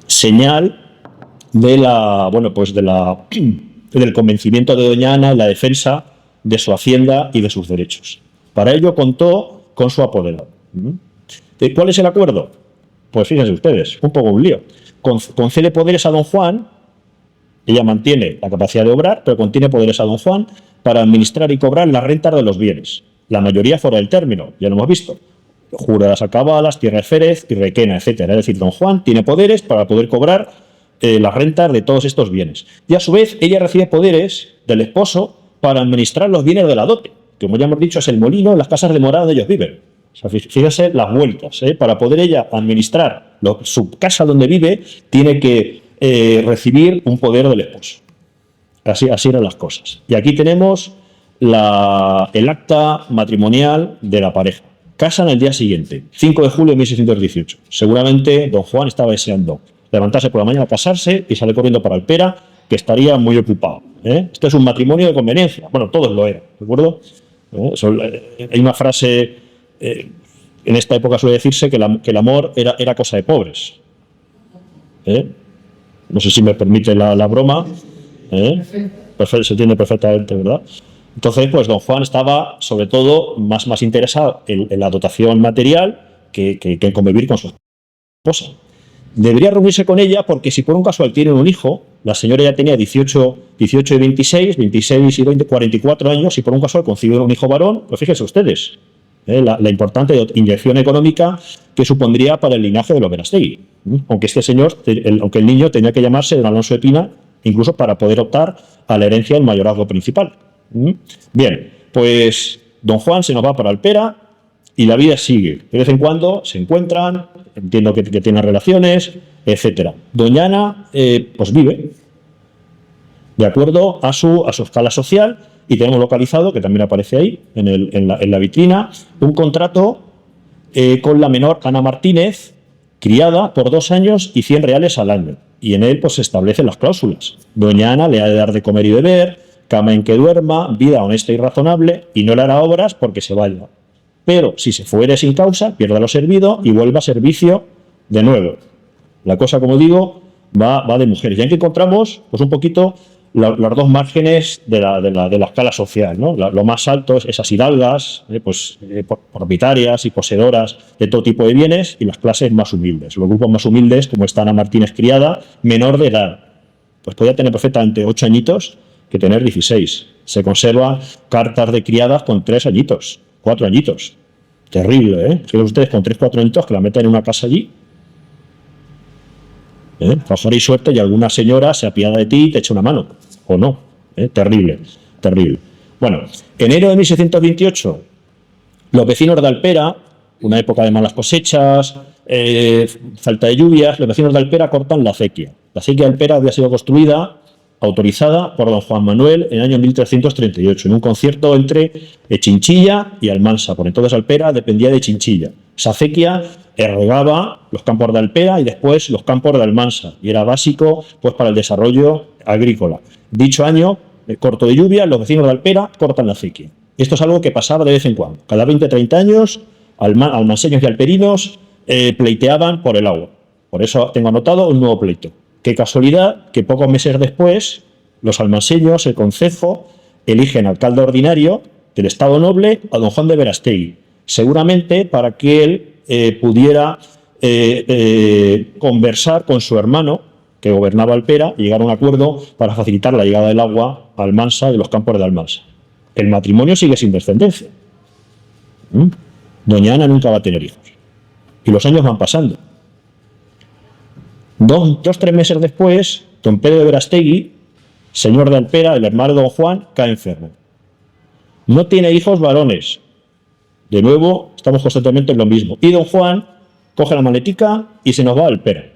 Señal de del convencimiento de doña Ana en la defensa de su hacienda y de sus derechos. Para ello contó con su apoderado. ¿Cuál es el acuerdo? Pues fíjense ustedes, un poco un lío. Concede poderes a don Juan, ella mantiene la capacidad de obrar, pero contiene poderes a don Juan para administrar y cobrar las rentas de los bienes. La mayoría fuera del término, ya lo hemos visto. Juradas acabadas, tierra Férez y Requena, etcétera. Es decir, don Juan tiene poderes para poder cobrar las rentas de todos estos bienes. Y a su vez, ella recibe poderes del esposo para administrar los bienes de la dote, que como ya hemos dicho es el molino, las casas de morada donde ellos viven. O sea, fíjense las vueltas. Para poder ella administrar su casa donde vive, tiene que recibir un poder del esposo. Así eran las cosas. Y aquí tenemos el acta matrimonial de la pareja. Casan el día siguiente, 5 de julio de 1618. Seguramente don Juan estaba deseando levantarse por la mañana, casarse y salir corriendo para Alpera, que estaría muy ocupado. Esto es un matrimonio de conveniencia. Bueno, todos lo eran, ¿de acuerdo? Hay una frase, en esta época suele decirse que el amor era cosa de pobres. No sé si me permite la broma. Se entiende perfectamente, ¿verdad? Entonces, pues don Juan estaba, sobre todo, más interesado en la dotación material que en convivir con su esposa. Debería reunirse con ella porque si por un casual tienen un hijo, la señora ya tenía 18 y 26 y 20, 44 años, y por un casual concibe un hijo varón, pues fíjense ustedes, la importante inyección económica que supondría para el linaje de los Verástegui. Aunque aunque el niño tenía que llamarse don Alonso de Pina, incluso para poder optar a la herencia del mayorazgo principal. Bien, pues don Juan se nos va para Alpera y la vida sigue. De vez en cuando se encuentran, entiendo que tienen relaciones, etcétera. Doña Ana, pues vive de acuerdo a su escala social, y tenemos localizado, que también aparece ahí en la vitrina, un contrato con la menor Ana Martínez, criada por 2 años y 100 reales al año. Y en él pues se establecen las cláusulas. Doña Ana le ha de dar de comer y beber, cama en que duerma, vida honesta y razonable, y no le hará obras porque se vaya. Pero si se fuere sin causa, pierda lo servido y vuelva a servicio de nuevo. La cosa, como digo, va de mujeres. Y aquí encontramos pues un poquito los dos márgenes de la escala social, ¿no? Lo más alto es esas hidalgas, propietarias y poseedoras de todo tipo de bienes, y las clases más humildes. Los grupos más humildes, como está Ana Martínez criada, menor de edad. Pues podía tener perfectamente 8 añitos que tener 16. Se conservan cartas de criadas con 3 añitos, 4 añitos. Terrible, ¿eh? Fíjense ustedes, con 3, 4 añitos que la meten en una casa allí. Favor y suerte y alguna señora se apiada de ti y te echa una mano. O no. Terrible, terrible. Bueno, enero de 1628, los vecinos de Alpera, una época de malas cosechas, falta de lluvias, los vecinos de Alpera cortan la acequia. La acequia de Alpera había sido construida, autorizada por don Juan Manuel en el año 1338, en un concierto entre Chinchilla y Almansa. Por entonces Alpera dependía de Chinchilla. Esa acequia regaba los campos de Alpera y después los campos de Almansa, y era básico pues para el desarrollo agrícola. Dicho año, corto de lluvia, los vecinos de Alpera cortan la acequia. Esto es algo que pasaba de vez en cuando. Cada 20-30 años, almanseños y alperinos pleiteaban por el agua. Por eso tengo anotado un nuevo pleito. Qué casualidad que pocos meses después los almanseños, el concejo, eligen alcalde ordinario del Estado Noble a don Juan de Verástegui, seguramente para que él pudiera conversar con su hermano que gobernaba Alpera, y llegar a un acuerdo para facilitar la llegada del agua a Almansa y los campos de Almansa. El matrimonio sigue sin descendencia. Doña Ana nunca va a tener hijos. Y los años van pasando. Tres meses después, don Pedro de Verastegui, señor de Alpera, el hermano de don Juan, cae enfermo. No tiene hijos varones. De nuevo, estamos constantemente en lo mismo. Y don Juan coge la maletica y se nos va a Alpera.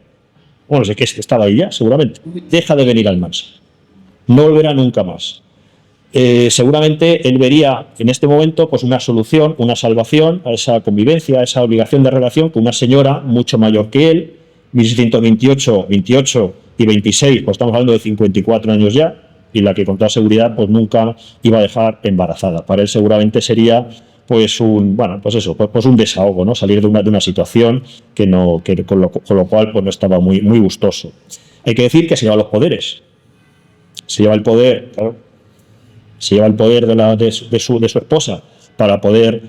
Bueno, sé que estaba ahí ya, seguramente. Deja de venir a Almansa. No volverá nunca más. Seguramente él vería en este momento pues una solución, una salvación a esa convivencia, a esa obligación de relación con una señora mucho mayor que él, 1628, 28 y 26, pues estamos hablando de 54 años ya, y la que con toda seguridad pues nunca iba a dejar embarazada. Para él seguramente sería pues un desahogo, ¿no? Salir de una situación con lo cual pues no estaba muy gustoso. Hay que decir que se lleva los poderes. Se lleva el poder, claro, se lleva el poder de su esposa para poder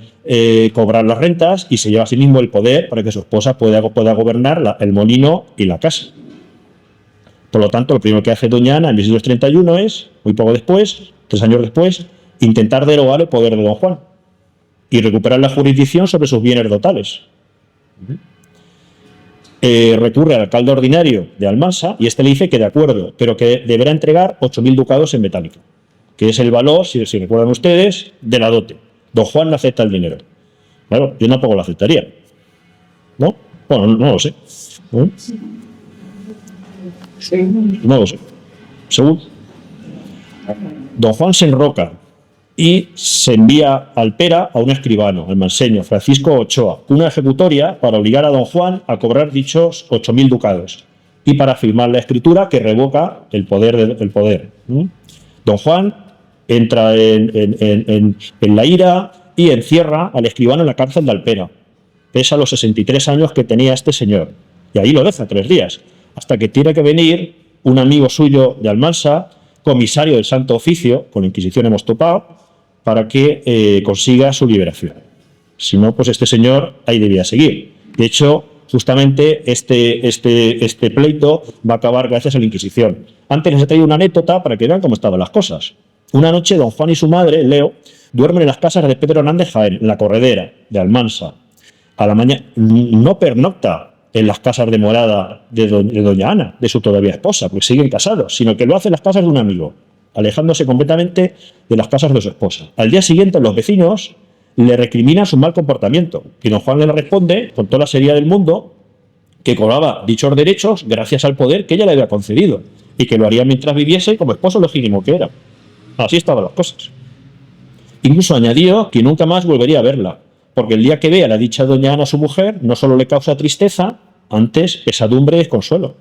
cobrar las rentas, y se lleva a sí mismo el poder para que su esposa pueda gobernar el molino y la casa. Por lo tanto, lo primero que hace doña Ana en 1631 es, muy poco después, 3 años después, intentar derogar el poder de don Juan y recuperar la jurisdicción sobre sus bienes dotales. Recurre al alcalde ordinario de Almansa y este le dice que de acuerdo, pero que deberá entregar 8.000 ducados en metálico, que es el valor, si recuerdan ustedes, de la dote. Don Juan no acepta el dinero. Claro, yo tampoco lo aceptaría. ¿No? Bueno, no lo sé. No lo sé. Según don Juan se enroca y se envía a Alpera a un escribano, el manseño Francisco Ochoa, una ejecutoria para obligar a don Juan a cobrar dichos 8.000 ducados y para firmar la escritura que revoca el poder. Don Juan entra en la ira y encierra al escribano en la cárcel de Alpera, pese a los 63 años que tenía este señor, y ahí lo deja 3 días, hasta que tiene que venir un amigo suyo de Almansa, comisario del Santo Oficio, con la Inquisición hemos topado, para que consiga su liberación. Si no, pues este señor ahí debía seguir. De hecho, justamente este pleito va a acabar gracias a la Inquisición. Antes les he traído una anécdota para que vean cómo estaban las cosas. Una noche don Juan y su madre, Leo, duermen en las casas de Pedro Hernández Jaén, en la Corredera de Almansa. A la mañana no pernocta en las casas de morada de doña Ana, de su todavía esposa, porque siguen casados, sino que lo hace en las casas de un amigo, alejándose completamente de las casas de su esposa. Al día siguiente, los vecinos le recriminan su mal comportamiento, y don Juan le responde, con toda la seriedad del mundo, que cobraba dichos derechos gracias al poder que ella le había concedido, y que lo haría mientras viviese como esposo legítimo que era. Así estaban las cosas. Incluso añadió que nunca más volvería a verla, porque el día que vea la dicha doña Ana a su mujer, no solo le causa tristeza, antes pesadumbre y desconsuelo.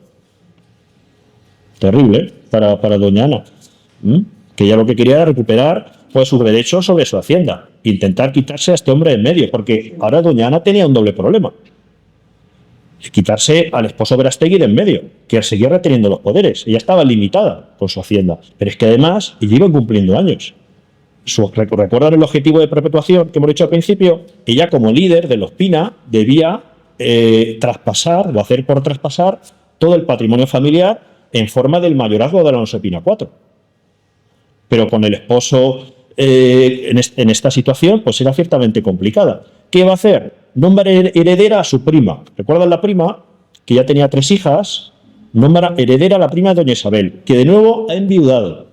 Terrible para doña Ana, que ella lo que quería era recuperar pues sus derechos sobre su hacienda, intentar quitarse a este hombre en medio, porque ahora doña Ana tenía un doble problema: quitarse al esposo Verastegui de en medio, que seguía reteniendo los poderes. Ella estaba limitada con su hacienda, pero es que además iban cumpliendo años. ¿Recuerdan el objetivo de perpetuación que hemos dicho al principio? Ella, como líder de los Pina, debía traspasar o hacer por traspasar todo el patrimonio familiar en forma del mayorazgo de Alonso de Pina IV. Pero con el esposo en esta situación, pues era ciertamente complicada. ¿Qué va a hacer? Nombra heredera a su prima. ¿Recuerdan la prima? Que ya tenía 3 hijas. Nombra heredera a la prima de doña Isabel, que de nuevo ha enviudado.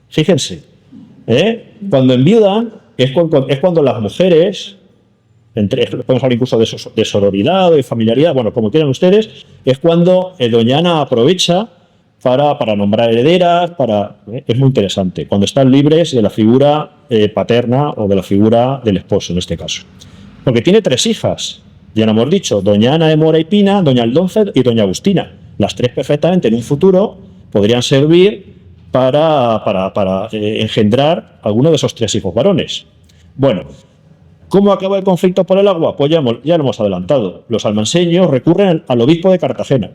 Fíjense. Cuando enviudan es cuando las mujeres, podemos hablar incluso de sororidad o de familiaridad, bueno, como quieran ustedes, es cuando doña Ana aprovecha para nombrar herederas, es muy interesante, cuando están libres de la figura paterna o de la figura del esposo, en este caso. Porque tiene 3 hijas, ya lo hemos dicho, doña Ana de Mora y Pina, doña Aldonza y doña Agustina. Las 3 perfectamente en un futuro podrían servir para engendrar alguno de esos 3 hijos varones. Bueno, ¿cómo acaba el conflicto por el agua? Pues ya lo hemos adelantado. Los almanseños recurren al obispo de Cartagena,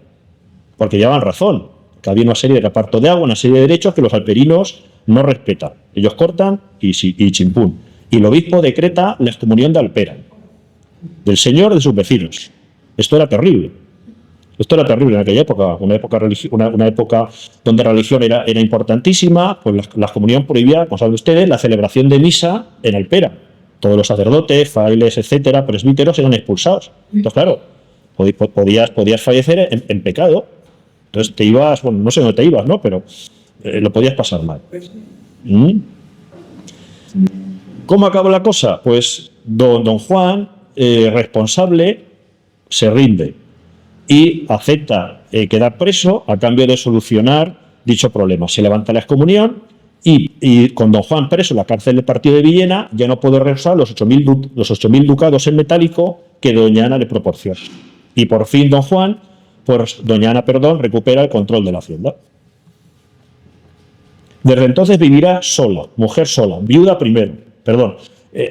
porque llevan razón, que había una serie de reparto de agua, una serie de derechos que los alperinos no respetan. Ellos cortan y chimpún. Y el obispo decreta la excomunión de Alpera, del señor de sus vecinos. Esto era terrible. Esto era terrible en aquella época, una época donde la religión era importantísima, pues la comunión prohibía, como saben ustedes, la celebración de misa en Alpera. Todos los sacerdotes, frailes, etcétera, presbíteros eran expulsados. Entonces, claro, podías fallecer en pecado. Entonces te ibas, bueno, no sé dónde te ibas, ¿no? Pero lo podías pasar mal. ¿Mm? ¿Cómo acabó la cosa? Pues don Juan, responsable, se rinde y acepta quedar preso a cambio de solucionar dicho problema. Se levanta la excomunión y con don Juan preso en la cárcel del partido de Villena ya no puede regresar los 8.000 ducados en metálico que doña Ana le proporciona. Y por fin doña Ana, recupera el control de la hacienda. Desde entonces vivirá sola, mujer sola, viuda primero,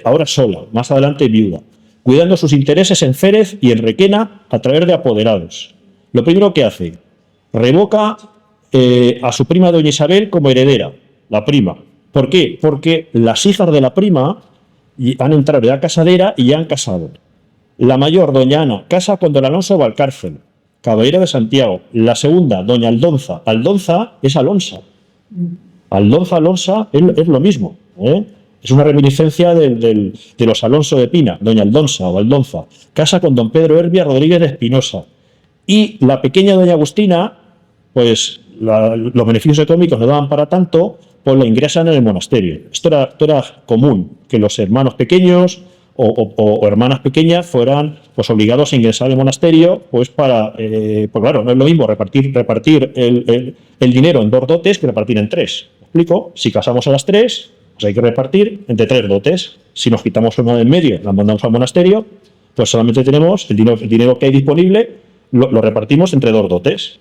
ahora sola, más adelante viuda, cuidando sus intereses en Férez y en Requena a través de apoderados. Lo primero que hace, revoca a su prima doña Isabel como heredera, la prima. ¿Por qué? Porque las hijas de la prima han entrado ya casadera y ya han casado. La mayor, doña Ana, casa con don Alonso Valcárcel, caballero de Santiago. La segunda, doña Aldonza. Aldonza es Alonsa. Alonsa es lo mismo, ¿eh? Es una reminiscencia de los Alonso de Pina, doña Aldonza o Aldonza. Casa con don Pedro Herbia Rodríguez de Espinosa. Y la pequeña doña Agustina, pues los beneficios económicos no daban para tanto, pues la ingresan en el monasterio. Esto era común, que los hermanos pequeños o hermanas pequeñas fueran pues obligados a ingresar al monasterio, pues pues claro, no es lo mismo repartir el dinero en 2 dotes que repartir en 3. ¿Me explico? Si casamos a las 3, pues hay que repartir entre 3 dotes. Si nos quitamos una de en medio, la mandamos al monasterio, pues solamente tenemos el dinero que hay disponible, lo repartimos entre 2 dotes.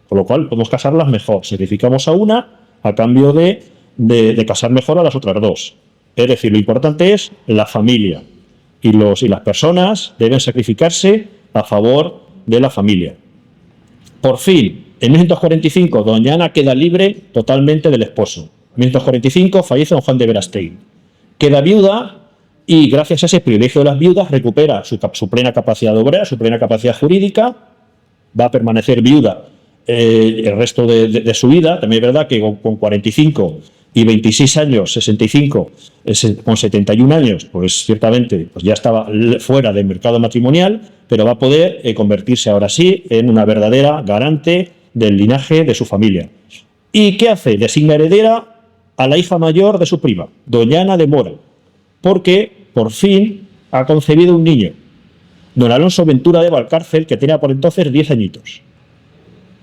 Con lo cual podemos casarlas mejor. Sacrificamos a una a cambio de casar mejor a las otras 2. Es decir, lo importante es la familia. Y las personas deben sacrificarse a favor de la familia. Por fin, en 1945, doña Ana queda libre totalmente del esposo. En 1945 fallece don Juan de Verastegui. Queda viuda y gracias a ese privilegio de las viudas recupera su plena capacidad de obrar, su plena capacidad jurídica. Va a permanecer viuda el resto de su vida. También es verdad que con 45 y 26 años, 65, con 71 años, pues ciertamente pues ya estaba fuera del mercado matrimonial, pero va a poder convertirse ahora sí en una verdadera garante del linaje de su familia. ¿Y qué hace? Designa heredera a la hija mayor de su prima, doña Ana de Mora, porque por fin ha concebido un niño, don Alonso Ventura de Valcárcel, que tenía por entonces 10 añitos.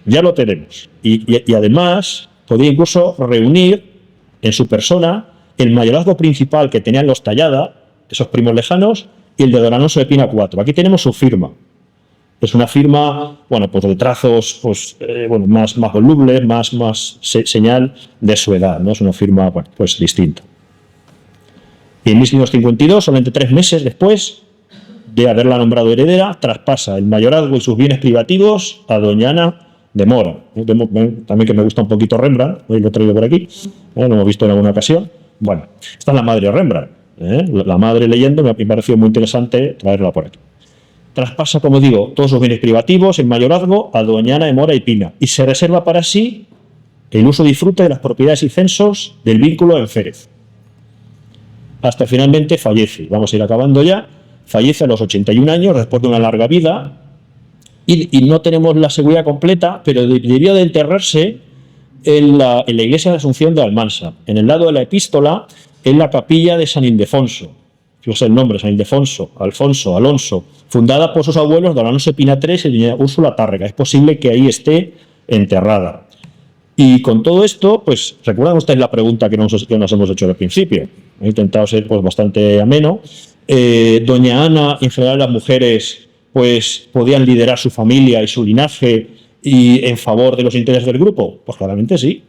Ya lo tenemos. Y además podía incluso reunir en su persona el mayorazgo principal que tenían los Tallada, esos primos lejanos, y el de don Alonso de Pina IV. Aquí tenemos su firma. Es una firma, bueno, pues de trazos más volubles, más señal de su edad, ¿no? Es una firma, bueno, pues distinta. Y en 1652, solamente 3 meses después de haberla nombrado heredera, traspasa el mayorazgo y sus bienes privativos a doña Ana de Mora. También que me gusta un poquito Rembrandt, hoy lo he traído por aquí, lo hemos visto en alguna ocasión. Bueno, esta es la madre de Rembrandt, la madre leyendo, me ha parecido muy interesante traerla por aquí. Traspasa, como digo, todos sus bienes privativos, el mayorazgo, a doña Ana de Mora y Pina, y se reserva para sí el uso y disfrute de las propiedades y censos del vínculo en Férez. Hasta finalmente fallece, vamos a ir acabando ya, fallece a los 81 años después de una larga vida. Y no tenemos la seguridad completa, pero debió de enterrarse en la iglesia de Asunción de Almansa, en el lado de la epístola, en la capilla de San Ildefonso. Fíjese el nombre, San Ildefonso, Alonso, fundada por sus abuelos don Alonso Pina III y doña Úrsula Tárrega. Es posible que ahí esté enterrada. Y con todo esto, pues, ¿recuerdan ustedes la pregunta que nos hemos hecho al principio? He intentado ser pues bastante ameno. Doña Ana, en general las mujeres, pues podían liderar su familia y su linaje y en favor de los intereses del grupo. Pues claramente sí.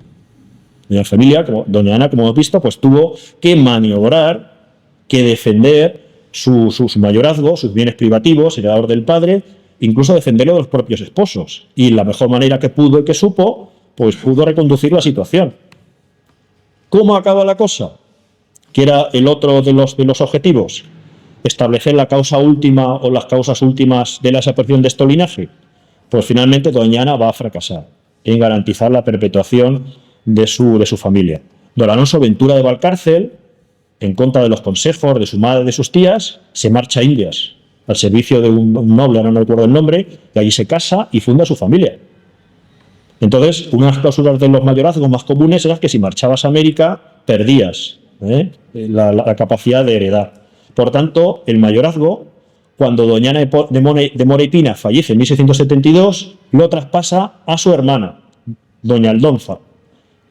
Doña Ana, como hemos visto, pues tuvo que maniobrar, que defender su mayorazgo, sus bienes privativos, heredador del padre, incluso defenderlo de los propios esposos. Y la mejor manera que pudo y que supo, pues pudo reconducir la situación. ¿Cómo acaba la cosa? Que era el otro de los objetivos. Establecer la causa última o las causas últimas de la desaparición de este linaje. pues finalmente doña Ana va a fracasar en garantizar la perpetuación de su familia. Don Alonso Ventura de Valcárcel, en contra de los consejos de su madre y de sus tías, se marcha a Indias, al servicio de un noble, ahora no recuerdo el nombre, y allí se casa y funda su familia. Entonces, una de las cláusulas de los mayorazgos más comunes era que si marchabas a América, perdías la capacidad de heredar. Por tanto, el mayorazgo, cuando doña Ana de Mora y Pina fallece en 1672, lo traspasa a su hermana, doña Aldonza,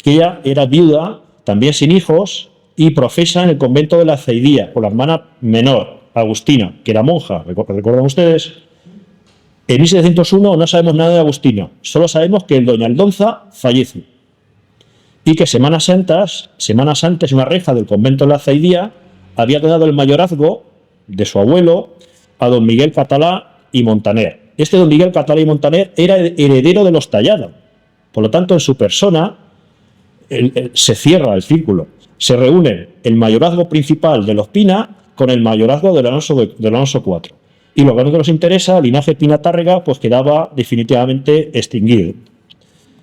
que ella era viuda, también sin hijos, y profesa en el convento de la Ceidía, con la hermana menor, Agustina, que era monja, ¿recuerdan ustedes? En 1701 no sabemos nada de Agustina, solo sabemos que doña Aldonza fallece y que semanas antes una reja del convento de la Ceidía había dado el mayorazgo de su abuelo a don Miguel Catalá y Montaner. Este don Miguel Catalá y Montaner era heredero de los Tallada, por lo tanto en su persona se cierra el círculo. Se reúne el mayorazgo principal de los Pina con el mayorazgo del Alonso IV. Y lo que no nos interesa, el linaje Pina-Tárrega, pues quedaba definitivamente extinguido.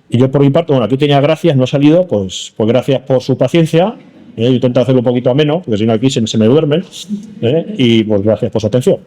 Y yo por mi parte, bueno, aquí tenía gracias, no ha salido, pues gracias por su paciencia. Yo intento hacerlo un poquito ameno, porque si no aquí se me duermen. Y pues gracias por su atención.